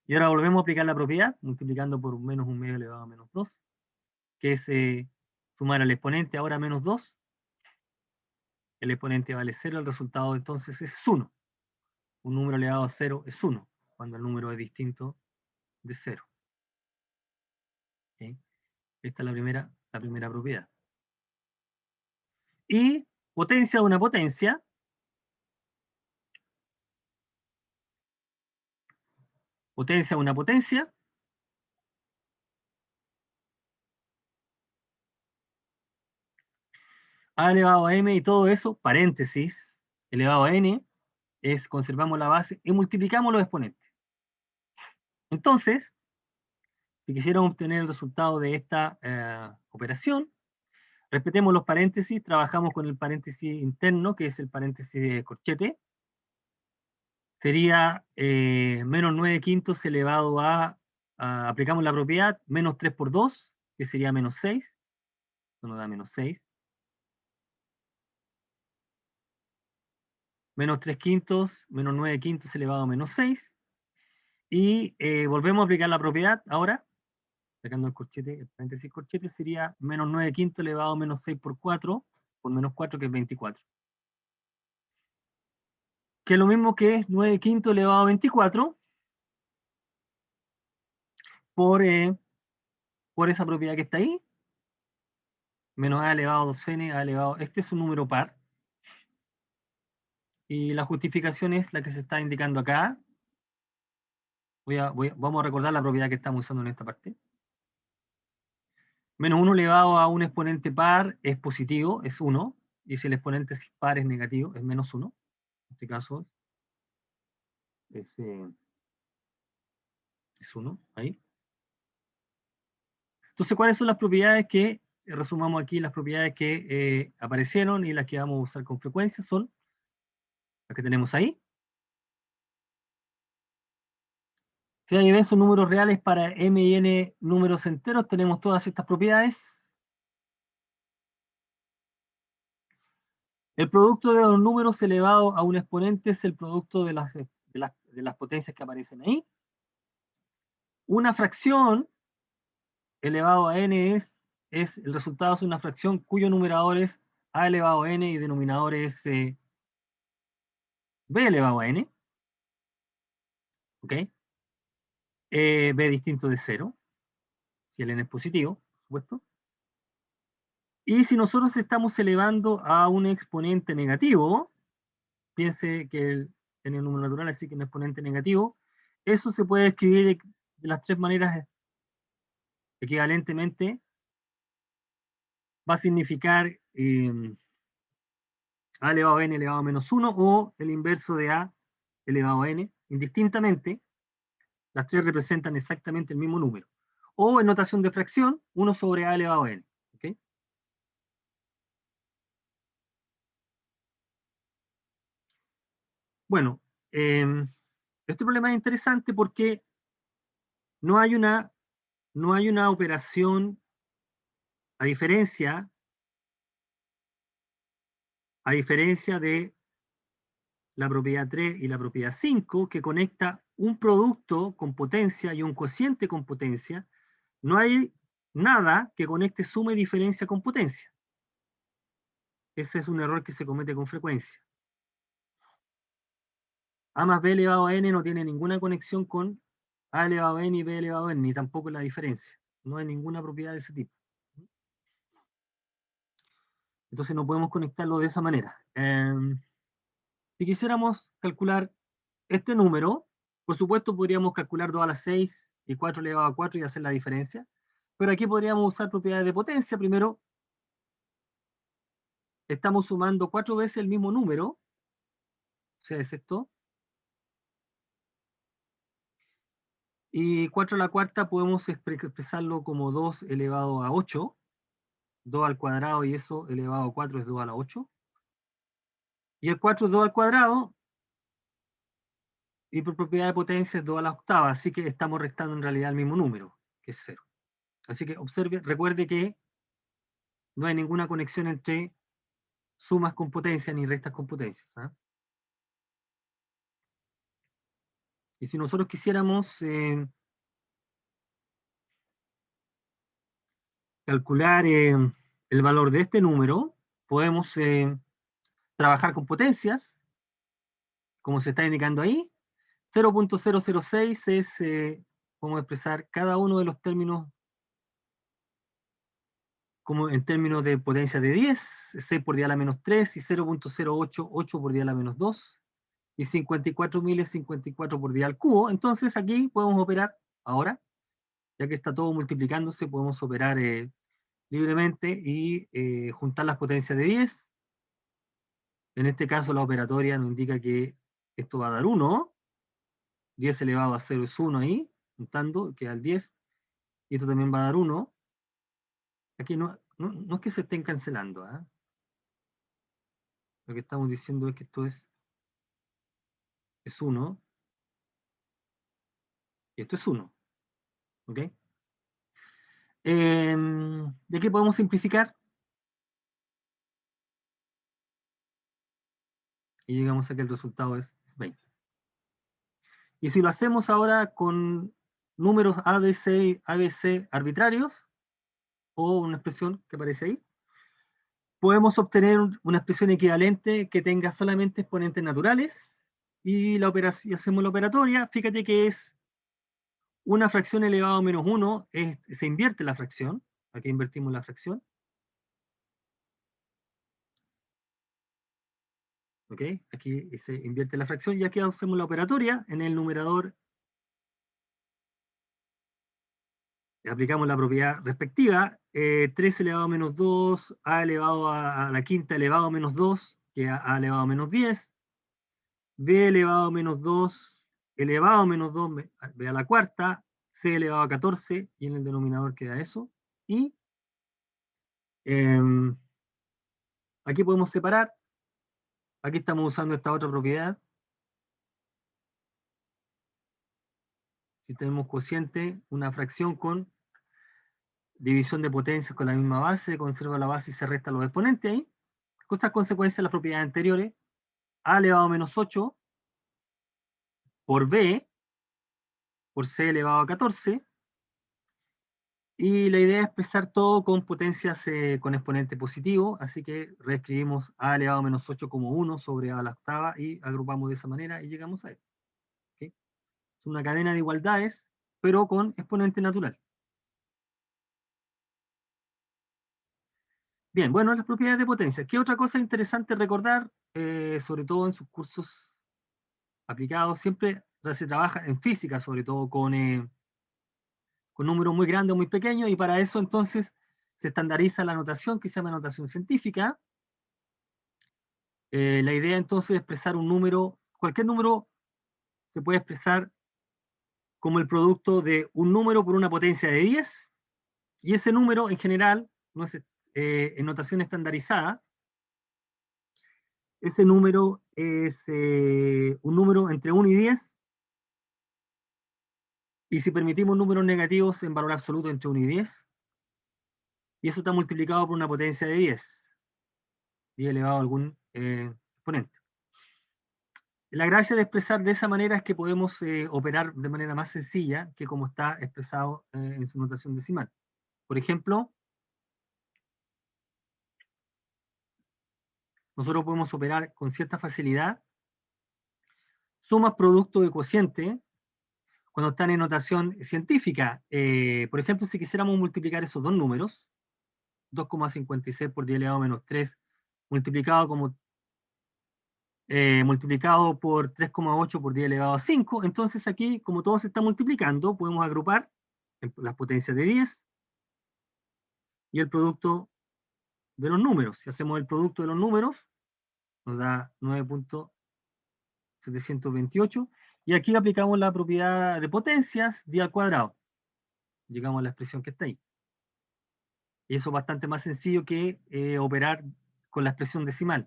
Y ahora volvemos a aplicar la propiedad, multiplicando por menos 1/2 elevado a menos 2, que es sumar al exponente ahora menos 2. El exponente vale 0, el resultado entonces es 1. Un número elevado a 0 es 1, cuando el número es distinto de 0. ¿Okay? Esta es la primera propiedad. Y potencia de una potencia. Potencia de una potencia. A elevado a m y todo eso, paréntesis, elevado a n, conservamos la base y multiplicamos los exponentes. Entonces, si quisiéramos obtener el resultado de esta operación, respetemos los paréntesis, trabajamos con el paréntesis interno, que es el paréntesis de corchete. Sería menos 9 quintos elevado aplicamos la propiedad, menos 3 por 2, que sería menos 6. Esto nos da menos 6. Menos 3 quintos, menos 9 quintos elevado a menos 6. Y volvemos a aplicar la propiedad ahora, sacando el corchete, el paréntesis corchete, sería menos 9 quintos elevado a menos 6 por 4, por menos 4, que es 24. Que es lo mismo que 9 quintos elevado a 24 por esa propiedad que está ahí, menos a elevado a 2n, a elevado, este es un número par, y la justificación es la que se está indicando acá. Vamos a recordar la propiedad que estamos usando en esta parte. Menos 1 elevado a un exponente par es positivo, es 1, y si el exponente es par es negativo, es menos 1. En este caso es 1, ahí. Entonces, ¿cuáles son las propiedades que, resumamos aquí, las propiedades que aparecieron y las que vamos a usar con frecuencia? Son las que tenemos ahí. Si hay esos números reales para m y n números enteros, tenemos todas estas propiedades. El producto de los números elevado a un exponente es el producto de las potencias que aparecen ahí. Una fracción elevado a n el resultado es una fracción cuyo numerador es a elevado a n y denominador es b elevado a n. ¿Ok? B distinto de 0, si el n es positivo, por supuesto. Y si nosotros estamos elevando a un exponente negativo, piense que él tiene un número natural, así que un exponente negativo, eso se puede escribir de las tres maneras equivalentemente. Va a significar a elevado a n elevado a menos 1 o el inverso de a elevado a n, indistintamente, las tres representan exactamente el mismo número. O en notación de fracción, 1 sobre a elevado a n. ¿Okay? Bueno, este problema es interesante porque no hay una operación, a diferencia de la propiedad 3 y la propiedad 5, que conecta un producto con potencia y un cociente con potencia. No hay nada que conecte suma y diferencia con potencia. Ese es un error que se comete con frecuencia. A más b elevado a n no tiene ninguna conexión con a elevado a n y b elevado a n, ni tampoco la diferencia. No hay ninguna propiedad de ese tipo. Entonces no podemos conectarlo de esa manera. Si quisiéramos calcular este número, por supuesto podríamos calcular 2 a la 6 y 4 elevado a 4 y hacer la diferencia. Pero aquí podríamos usar propiedades de potencia. Primero, estamos sumando 4 veces el mismo número, o sea, es esto. Y 4 a la cuarta podemos expresarlo como 2 elevado a 8, 2 al cuadrado y eso elevado a 4 es 2 a la 8. Y el 4 es 2 al cuadrado, y por propiedad de potencia es 2 a la octava, así que estamos restando en realidad el mismo número, que es 0. Así que observe, recuerde que no hay ninguna conexión entre sumas con potencia ni restas con potencias. ¿Ah? Y si nosotros quisiéramos calcular el valor de este número, podemos trabajar con potencias, como se está indicando ahí. 0.006 es, podemos expresar cada uno de los términos como en términos de potencia de 10, 6 por 10 a la menos 3, y 0.08, 8 por 10 a la menos 2, y 54.000 es 54 por 10 al cubo. Entonces aquí podemos operar ahora, ya que está todo multiplicándose, podemos operar libremente y juntar las potencias de 10. En este caso la operatoria nos indica que esto va a dar 1, 10 elevado a 0 es 1 ahí, juntando, queda el 10, y esto también va a dar 1. Aquí no es que se estén cancelando, ¿eh? Lo que estamos diciendo es que esto es 1, y esto es 1. ¿Ok? ¿De qué podemos simplificar? Y llegamos a que el resultado es 20. Y si lo hacemos ahora con números ABC arbitrarios, o una expresión que aparece ahí, podemos obtener una expresión equivalente que tenga solamente exponentes naturales, y hacemos la operatoria. Fíjate que es una fracción elevado a menos 1, se invierte la fracción. Aquí invertimos la fracción. ¿Ok? Aquí se invierte la fracción y aquí hacemos la operatoria. En el numerador aplicamos la propiedad respectiva. 3 elevado a menos 2, a elevado a la quinta elevado a menos 2, que a elevado a menos 10. B elevado a menos 2, elevado a menos 2, b a la cuarta, c elevado a 14, y en el denominador queda eso. Y eh, aquí podemos separar. Aquí estamos usando esta otra propiedad. Si tenemos cociente, una fracción con división de potencias con la misma base, se conserva la base y se resta los exponentes ahí. Estas consecuencias de las propiedades anteriores. A elevado a menos 8 por b por c elevado a 14. Y la idea es expresar todo con potencias con exponente positivo, así que reescribimos a elevado a menos 8 como 1 sobre a la octava y agrupamos de esa manera y llegamos a esto. ¿Okay? Es una cadena de igualdades, pero con exponente natural. Bien, bueno, las propiedades de potencia. ¿Qué otra cosa interesante recordar? Sobre todo en sus cursos aplicados, siempre se trabaja en física, sobre todo con números muy grandes o muy pequeños, y para eso entonces se estandariza la notación que se llama notación científica. La idea entonces es expresar un número, cualquier número se puede expresar como el producto de un número por una potencia de 10, y ese número en general, no es, en notación estandarizada, ese número es un número entre 1 y 10, y si permitimos números negativos en valor absoluto entre 1 y 10, y eso está multiplicado por una potencia de 10 elevado a algún exponente. La gracia de expresar de esa manera es que podemos operar de manera más sencilla que como está expresado en su notación decimal. Por ejemplo, nosotros podemos operar con cierta facilidad sumas, producto de cociente cuando están en notación científica. Por ejemplo, si quisiéramos multiplicar esos dos números, 2,56 por 10 elevado a menos 3, multiplicado multiplicado por 3,8 por 10 elevado a 5, entonces aquí, como todo se está multiplicando, podemos agrupar las potencias de 10 y el producto de los números. Si hacemos el producto de los números, nos da 9.728, y aquí aplicamos la propiedad de potencias, 10 al cuadrado. Llegamos a la expresión que está ahí. Y eso es bastante más sencillo que operar con la expresión decimal.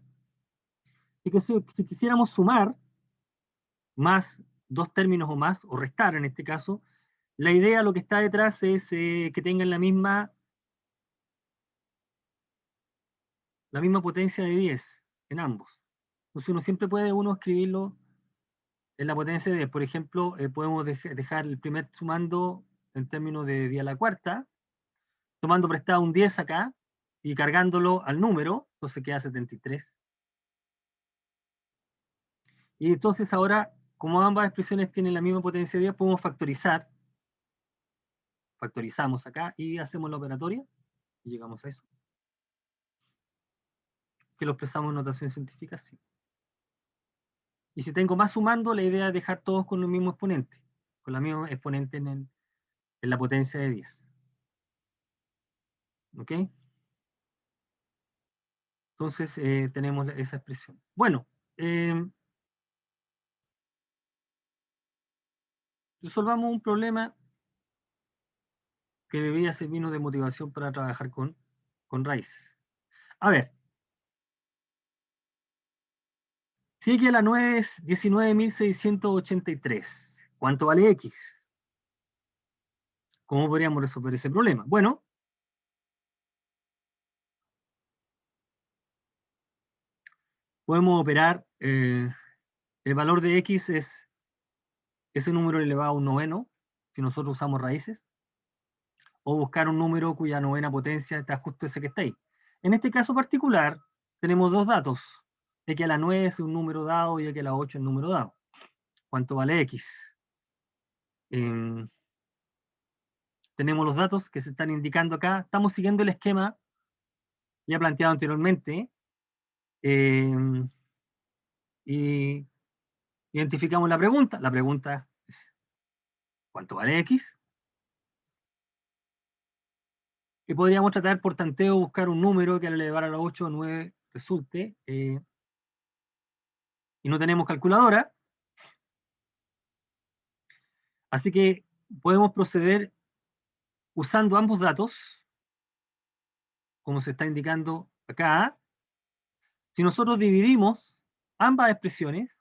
Y que si quisiéramos sumar más dos términos o más, o restar en este caso, la idea, lo que está detrás es que tengan la misma potencia de 10 en ambos. Entonces uno siempre puede escribirlo en la potencia de 10. Por ejemplo, podemos dejar el primer sumando en términos de 10 a la cuarta, tomando prestado un 10 acá y cargándolo al número, entonces queda 73. Y entonces ahora, como ambas expresiones tienen la misma potencia de 10, podemos factorizar. Factorizamos acá y hacemos la operatoria y llegamos a eso. Que lo expresamos en notación científica, sí. Y si tengo más sumando, la idea es dejar todos con el mismo exponente, con la misma exponente en la potencia de 10. ¿Ok? Entonces tenemos esa expresión. Bueno, resolvamos un problema que debía servirnos de motivación para trabajar con raíces. A ver, si x a la 9 es 19.683, ¿cuánto vale x? ¿Cómo podríamos resolver ese problema? Bueno, podemos operar, el valor de x es ese número elevado a un noveno, si nosotros usamos raíces, o buscar un número cuya novena potencia está justo ese que está ahí. En este caso particular, tenemos dos datos. X a la 9 es un número dado y X a la 8 es un número dado. ¿Cuánto vale X? Tenemos los datos que se están indicando acá. Estamos siguiendo el esquema ya planteado anteriormente. Y identificamos la pregunta. La pregunta es, ¿cuánto vale X? Y podríamos tratar por tanteo buscar un número que al elevar a la 8 o 9 resulte. Y no tenemos calculadora. Así que podemos proceder usando ambos datos, como se está indicando acá. Si nosotros dividimos ambas expresiones,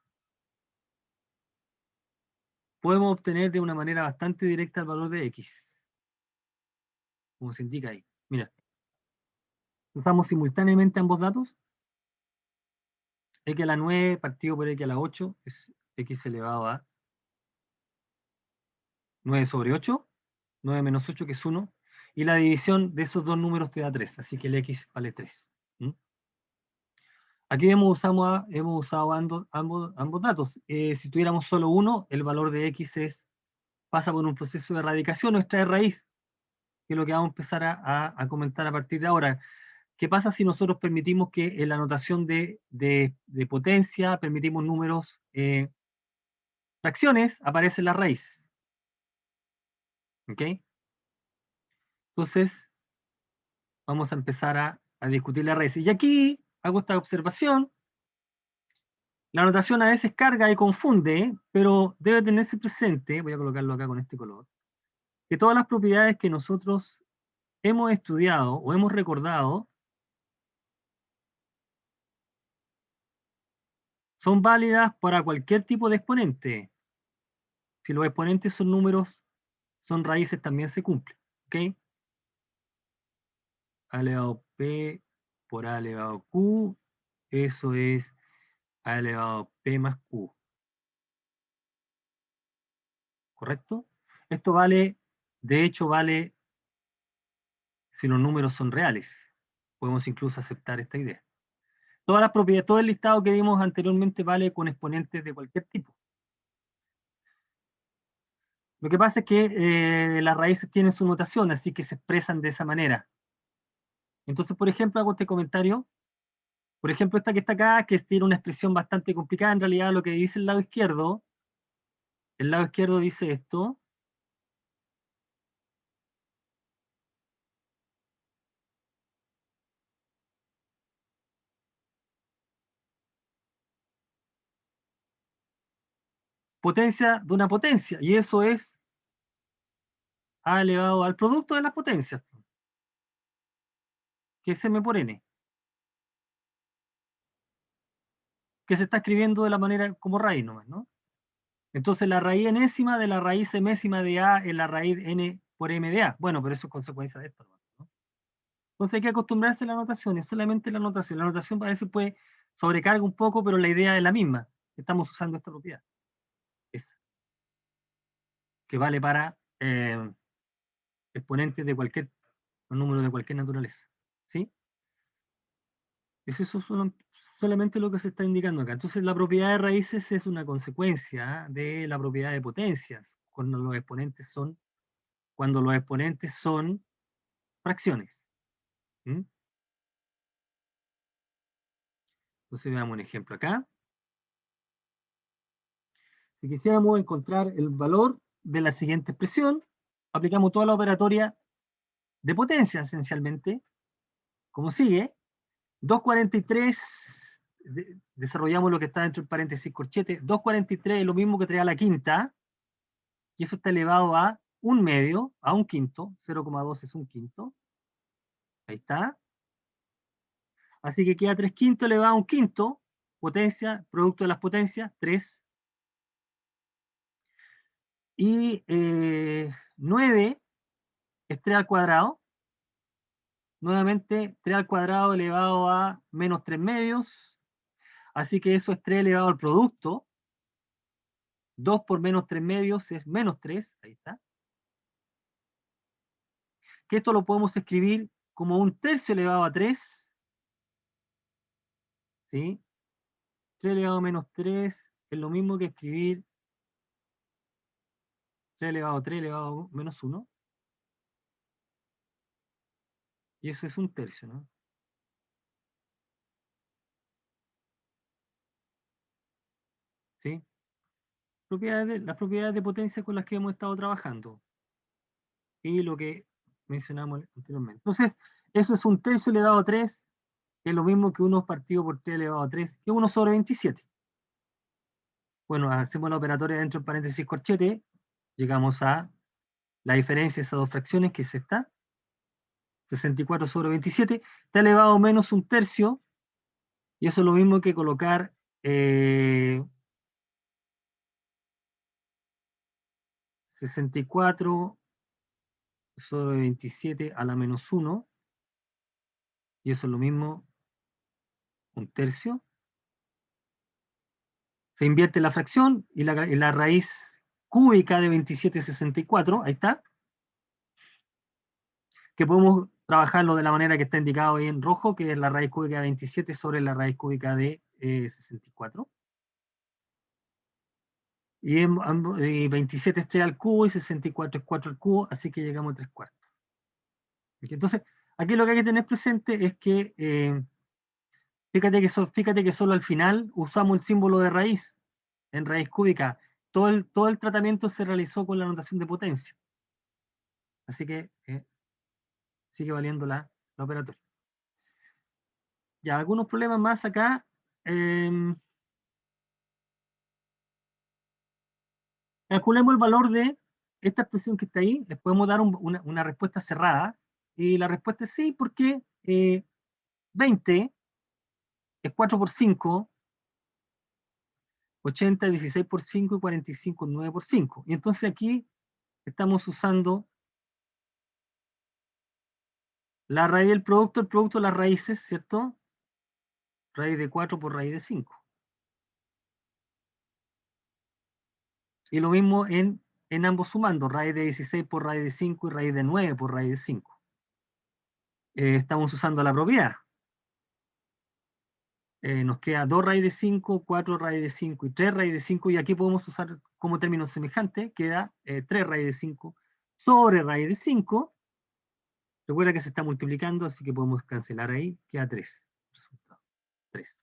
podemos obtener de una manera bastante directa el valor de x, como se indica ahí. Mira, usamos simultáneamente ambos datos. X a la 9 partido por x a la 8 es x elevado a 9 sobre 8, 9 menos 8 que es 1, y la división de esos dos números te da 3, así que el x vale 3. Aquí hemos usado ambos datos. Si tuviéramos solo uno, el valor de x pasa por un proceso de erradicación o extraer raíz, que es lo que vamos a empezar a comentar a partir de ahora. ¿Qué pasa si nosotros permitimos que en la notación de potencia, permitimos números, fracciones, aparecen las raíces? ¿Ok? Entonces, vamos a empezar a discutir las raíces. Y aquí hago esta observación. La notación a veces carga y confunde, pero debe tenerse presente, voy a colocarlo acá con este color, que todas las propiedades que nosotros hemos estudiado o hemos recordado son válidas para cualquier tipo de exponente. Si los exponentes son números, son raíces, también se cumple. ¿Ok? A elevado P por A elevado Q, eso es A elevado P más Q. ¿Correcto? Esto vale, de hecho vale si los números son reales. Podemos incluso aceptar esta idea. Todas las propiedades, todo el listado que dimos anteriormente vale con exponentes de cualquier tipo. Lo que pasa es que las raíces tienen su notación, así que se expresan de esa manera. Entonces, por ejemplo, hago este comentario. Por ejemplo, esta que está acá, que tiene una expresión bastante complicada, en realidad lo que dice el lado izquierdo dice esto. Potencia de una potencia, y eso es A elevado al producto de las potencias, que es M por N, que se está escribiendo de la manera como raíz nomás, ¿no? Entonces la raíz enésima de la raíz emésima de A es la raíz N por M de A. Bueno, pero eso es consecuencia de esto, ¿no? Entonces hay que acostumbrarse a la notación, es solamente la notación. La notación a veces puede sobrecarga un poco, pero la idea es la misma. Estamos usando esta propiedad. Es, que vale para exponentes de cualquier número de cualquier naturaleza. ¿Sí? Eso es solamente lo que se está indicando acá. Entonces la propiedad de raíces es una consecuencia de la propiedad de potencias, cuando los exponentes son fracciones. ¿Mm? Entonces veamos un ejemplo acá. Si quisiéramos encontrar el valor de la siguiente expresión, aplicamos toda la operatoria de potencia esencialmente, como sigue. 243, desarrollamos lo que está dentro del paréntesis corchete. 243 es lo mismo que 3 a la quinta, y eso está elevado a un medio, a un quinto. 0,2 es un quinto. Ahí está. Así que queda 3 quintos elevado a un quinto, potencia, producto de las potencias, 3. Y 9 es 3 al cuadrado. Nuevamente, 3 al cuadrado elevado a menos 3 medios. Así que eso es 3 elevado al producto. 2 por menos 3 medios es menos 3. Ahí está. Que esto lo podemos escribir como un tercio elevado a 3. ¿Sí? 3 elevado a menos 3 es lo mismo que escribir 3 elevado a 3 elevado a menos 1. Y eso es un tercio, ¿no? ¿Sí? Las propiedades de potencia con las que hemos estado trabajando. Y lo que mencionamos anteriormente. Entonces, eso es un tercio elevado a 3, que es lo mismo que 1 partido por 3 elevado a 3, que 1 sobre 27. Bueno, hacemos la operatoria dentro del paréntesis corchete, llegamos a la diferencia de esas dos fracciones, que es esta, 64 sobre 27, está elevado a menos un tercio, y eso es lo mismo que colocar 64 sobre 27 a la menos 1, y eso es lo mismo, un tercio. Se invierte la fracción y la raíz cúbica de 27,64, ahí está, que podemos trabajarlo de la manera que está indicado ahí en rojo, que es la raíz cúbica de 27 sobre la raíz cúbica de 64. Y 27 es 3 al cubo y 64 es 4 al cubo, así que llegamos a 3 cuartos. Entonces, aquí lo que hay que tener presente es que, fíjate que solo al final usamos el símbolo de raíz, en raíz cúbica. Todo el tratamiento se realizó con la notación de potencia. Así que sigue valiendo la operatoria. Ya, algunos problemas más acá. Calculemos el valor de esta expresión que está ahí, les podemos dar una respuesta cerrada, y la respuesta es sí, porque 20 es 4 por 5, 80 es 16 por 5 y 45 es 9 por 5. Y entonces aquí estamos usando la raíz del producto, el producto de las raíces, ¿cierto? Raíz de 4 por raíz de 5. Y lo mismo en ambos sumando, raíz de 16 por raíz de 5 y raíz de 9 por raíz de 5. Estamos usando la propiedad. Nos queda 2 raíz de 5, 4 raíz de 5 y 3 raíz de 5, y aquí podemos usar como término semejante, queda 3 raíz de 5 sobre raíz de 5. Recuerda que se está multiplicando, así que podemos cancelar ahí, queda 3. Resultado, 3.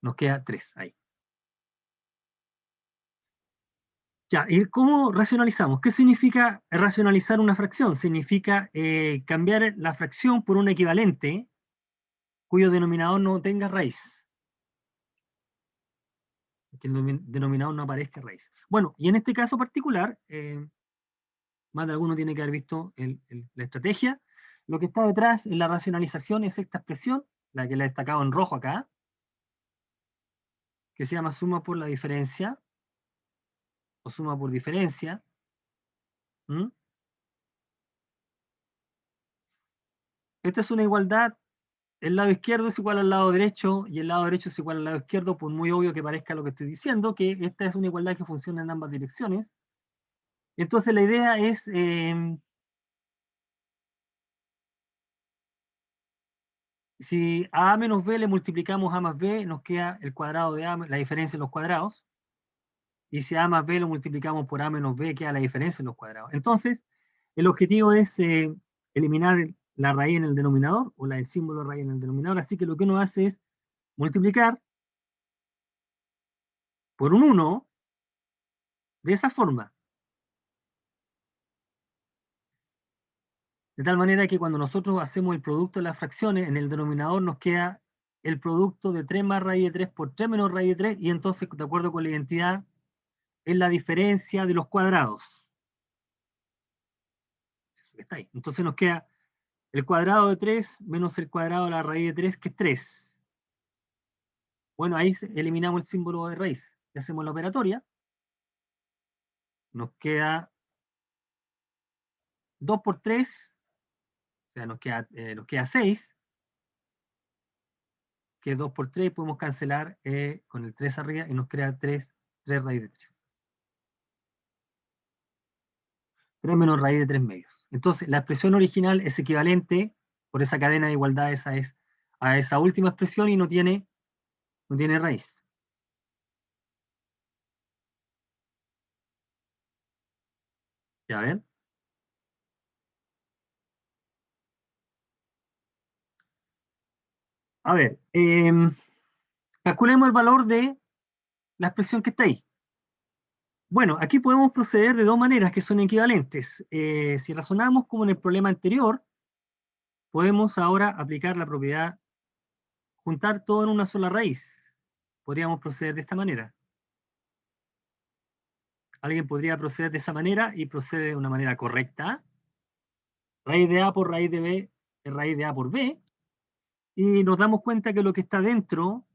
Nos queda 3 ahí. Ya, ¿y cómo racionalizamos? ¿Qué significa racionalizar una fracción? Significa cambiar la fracción por un equivalente cuyo denominador no tenga raíz. Que el denominador no aparezca raíz. Bueno, y en este caso particular, más de alguno tiene que haber visto la estrategia. Lo que está detrás en la racionalización es esta expresión, la que le he destacado en rojo acá, que se llama suma por la diferencia, o suma por diferencia. ¿Mm? Esta es una igualdad. El lado izquierdo es igual al lado derecho y el lado derecho es igual al lado izquierdo, por muy obvio que parezca lo que estoy diciendo, que esta es una igualdad que funciona en ambas direcciones. Entonces la idea es, si a menos b le multiplicamos a más b, nos queda el cuadrado de a, la diferencia en los cuadrados. Y si a más b lo multiplicamos por a menos b, queda la diferencia en los cuadrados. Entonces, el objetivo es eliminar la raíz en el denominador, o el símbolo de raíz en el denominador. Así que lo que uno hace es multiplicar por un 1 de esa forma. De tal manera que cuando nosotros hacemos el producto de las fracciones, en el denominador nos queda el producto de 3 más raíz de 3 por 3 menos raíz de 3, y entonces, de acuerdo con la identidad, es la diferencia de los cuadrados. Está ahí. Entonces nos queda el cuadrado de 3 menos el cuadrado de la raíz de 3, que es 3. Bueno, ahí eliminamos el símbolo de raíz. Y hacemos la operatoria. Nos queda 2 por 3, o sea, nos queda 6, que es 2 por 3, y podemos cancelar con el 3 arriba y nos crea 3 raíz de 3. 3 menos raíz de 3 medios. Entonces, la expresión original es equivalente por esa cadena de igualdades a esa última expresión, y no tiene raíz. ¿Ya ven? A ver, calculemos el valor de la expresión que está ahí. Bueno, aquí podemos proceder de dos maneras que son equivalentes. Si razonamos como en el problema anterior, podemos ahora aplicar la propiedad juntar todo en una sola raíz. Podríamos proceder de esta manera. Alguien podría proceder de esa manera y procede de una manera correcta. Raíz de A por raíz de B es raíz de A por B. Y nos damos cuenta que lo que está dentro,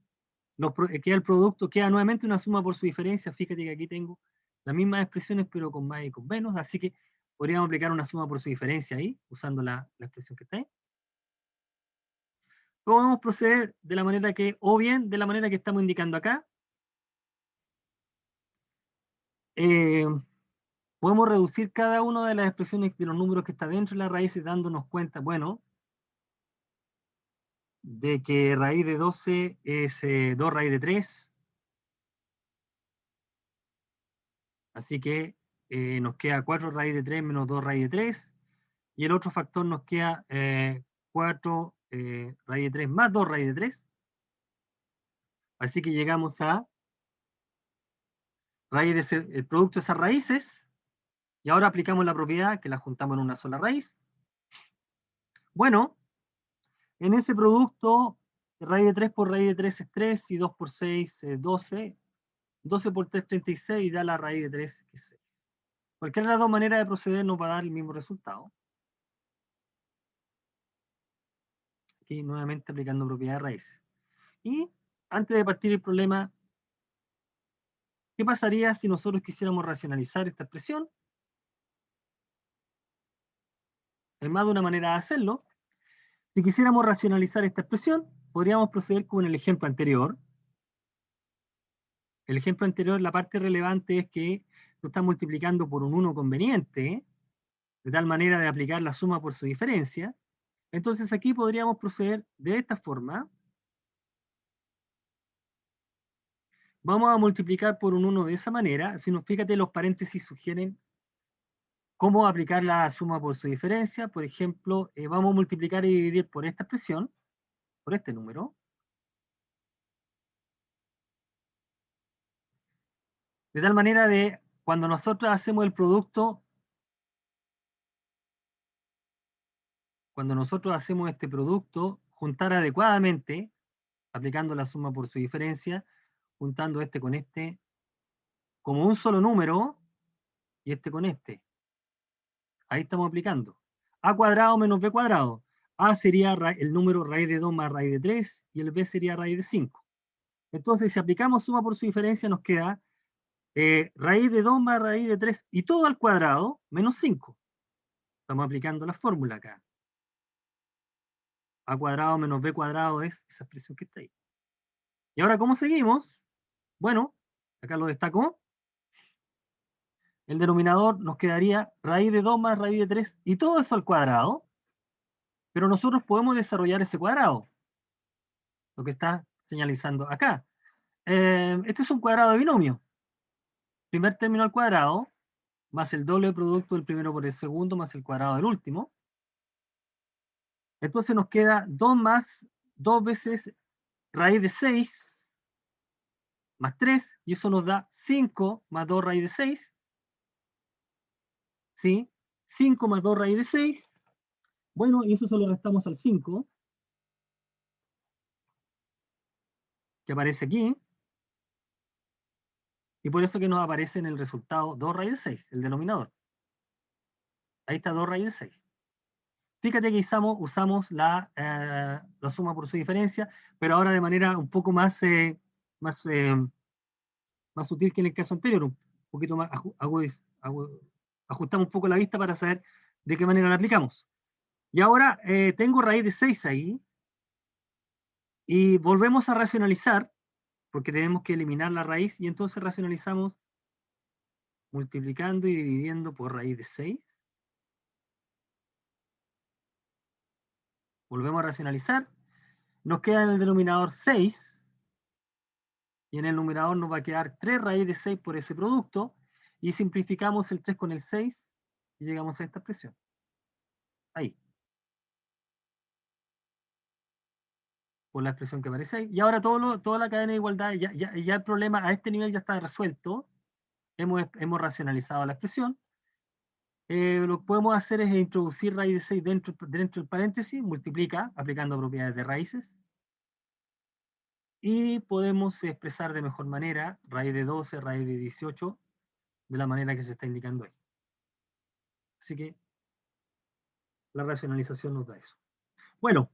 queda el producto, queda nuevamente una suma por su diferencia. Fíjate que aquí tengo las mismas expresiones, pero con más y con menos. Así que podríamos aplicar una suma por su diferencia ahí, usando la expresión que está ahí. Podemos proceder de la manera que, o bien de la manera que estamos indicando acá. Podemos reducir cada una de las expresiones de los números que está dentro de la raíz, dándonos cuenta, bueno, de que raíz de 12 es 2 raíz de 3. Así que nos queda 4 raíz de 3 menos 2 raíz de 3. Y el otro factor nos queda 4 raíz de 3 más 2 raíz de 3. Así que llegamos a raíz de el producto de esas raíces. Y ahora aplicamos la propiedad que la juntamos en una sola raíz. Bueno, en ese producto, raíz de 3 por raíz de 3 es 3, y 2 por 6 es 12. 12 por 3, 36 y da la raíz de 3, que es 6. Cualquiera de las dos maneras de proceder nos va a dar el mismo resultado. Aquí nuevamente aplicando propiedad de raíces. Y antes de partir el problema, ¿qué pasaría si nosotros quisiéramos racionalizar esta expresión? Hay más de una manera de hacerlo. Si quisiéramos racionalizar esta expresión, podríamos proceder con el ejemplo anterior. El ejemplo anterior, la parte relevante es que tú estás multiplicando por un 1 conveniente, de tal manera de aplicar la suma por su diferencia. Entonces aquí podríamos proceder de esta forma. Vamos a multiplicar por un 1 de esa manera. Si nos fíjate, los paréntesis sugieren cómo aplicar la suma por su diferencia. Por ejemplo, vamos a multiplicar y dividir por esta expresión, por este número. De tal manera de, cuando nosotros hacemos el producto, cuando nosotros hacemos este producto, juntar adecuadamente, aplicando la suma por su diferencia, juntando este con este, como un solo número, y este con este. Ahí estamos aplicando. A cuadrado menos b cuadrado. A sería el número raíz de 2 más raíz de 3, y el b sería raíz de 5. Entonces, si aplicamos suma por su diferencia, nos queda raíz de 2 más raíz de 3 y todo al cuadrado menos 5. Estamos aplicando la fórmula acá. A cuadrado menos b cuadrado es esa expresión que está ahí. Y ahora, ¿cómo seguimos? Bueno, acá lo destacó. El denominador nos quedaría raíz de 2 más raíz de 3 y todo eso al cuadrado. Pero nosotros podemos desarrollar ese cuadrado. Lo que está señalizando acá. Este es un cuadrado de binomio. Primer término al cuadrado, más el doble producto del primero por el segundo, más el cuadrado del último. Entonces nos queda 2 más 2 veces raíz de 6 más 3, y eso nos da 5 más 2 raíz de 6. ¿Sí? 5 más 2 raíz de 6. Bueno, y eso se lo restamos al 5, que aparece aquí. Y por eso que nos aparece en el resultado 2 raíz de 6, el denominador. Ahí está 2 raíz de 6. Fíjate que usamos la suma por su diferencia, pero ahora de manera un poco más, más, más sutil que en el caso anterior, un poquito más ajustamos un poco la vista para saber de qué manera la aplicamos. Y ahora tengo raíz de 6 ahí, y volvemos a racionalizar, porque tenemos que eliminar la raíz, y entonces racionalizamos multiplicando y dividiendo por raíz de 6. Volvemos a racionalizar. Nos queda en el denominador 6, y en el numerador nos va a quedar 3 raíz de 6 por ese producto, y simplificamos el 3 con el 6, y llegamos a esta expresión. Ahí. Por la expresión que aparece ahí. Y ahora toda la cadena de igualdad, ya el problema a este nivel ya está resuelto. Hemos racionalizado la expresión. Lo que podemos hacer es introducir raíz de 6 dentro del paréntesis, multiplica, aplicando propiedades de raíces. Y podemos expresar de mejor manera raíz de 12, raíz de 18, de la manera que se está indicando ahí. Así que la racionalización nos da eso. Bueno,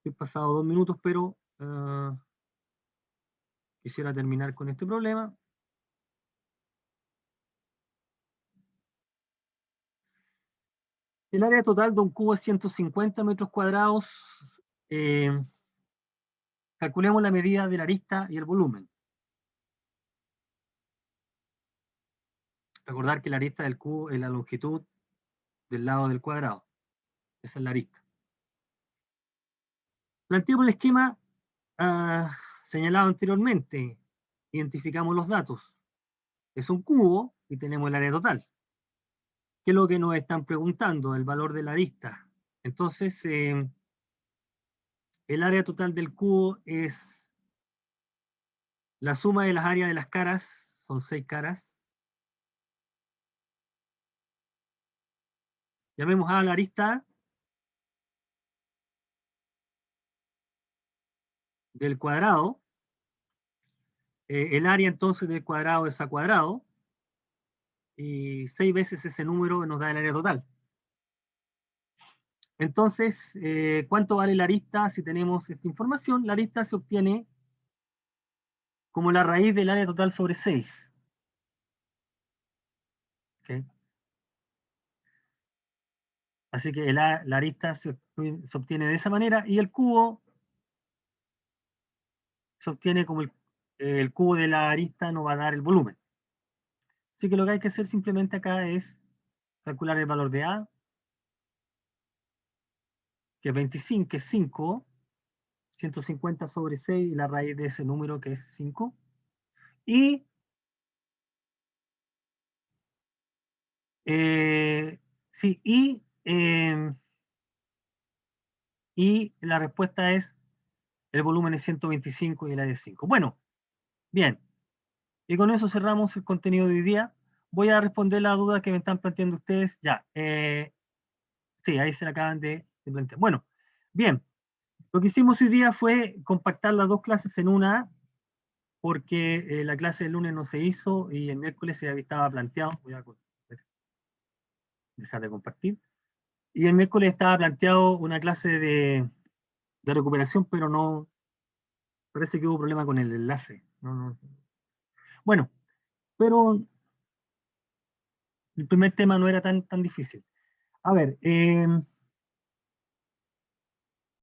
he pasado 2 minutos, pero quisiera terminar con este problema. El área total de un cubo es 150 metros cuadrados. Calculemos la medida de la arista y el volumen. Recordar que la arista del cubo es la longitud del lado del cuadrado. Esa es la arista. Planteamos el esquema señalado anteriormente. Identificamos los datos. Es un cubo y tenemos el área total. ¿Qué es lo que nos están preguntando? El valor de la arista. Entonces, el área total del cubo es la suma de las áreas de las caras, son 6 caras. Llamemos a la arista del cuadrado, el área entonces del cuadrado es a cuadrado, y 6 veces ese número nos da el área total. Entonces, ¿cuánto vale la arista si tenemos esta información? La arista se obtiene como la raíz del área total sobre 6. ¿Okay? Así que la arista se obtiene de esa manera, y el cubo se obtiene como el cubo de la arista nos va a dar el volumen. Así que lo que hay que hacer simplemente acá es calcular el valor de A, que es 25, que es 5, 150 sobre 6, y la raíz de ese número que es 5. Y, sí, y la respuesta es, el volumen es 125 y el área es 5. Bueno, bien. Y con eso cerramos el contenido de hoy día. Voy a responder la duda que me están planteando ustedes. Ya, sí, ahí se la acaban de plantear. Bueno, bien. Lo que hicimos hoy día fue compactar las dos clases en una, porque la clase del lunes no se hizo y el miércoles ya estaba planteado. Voy a dejar de compartir. Y el miércoles estaba planteado una clase de recuperación, pero no, parece que hubo problema con el enlace. Bueno, pero el primer tema no era tan difícil. A ver,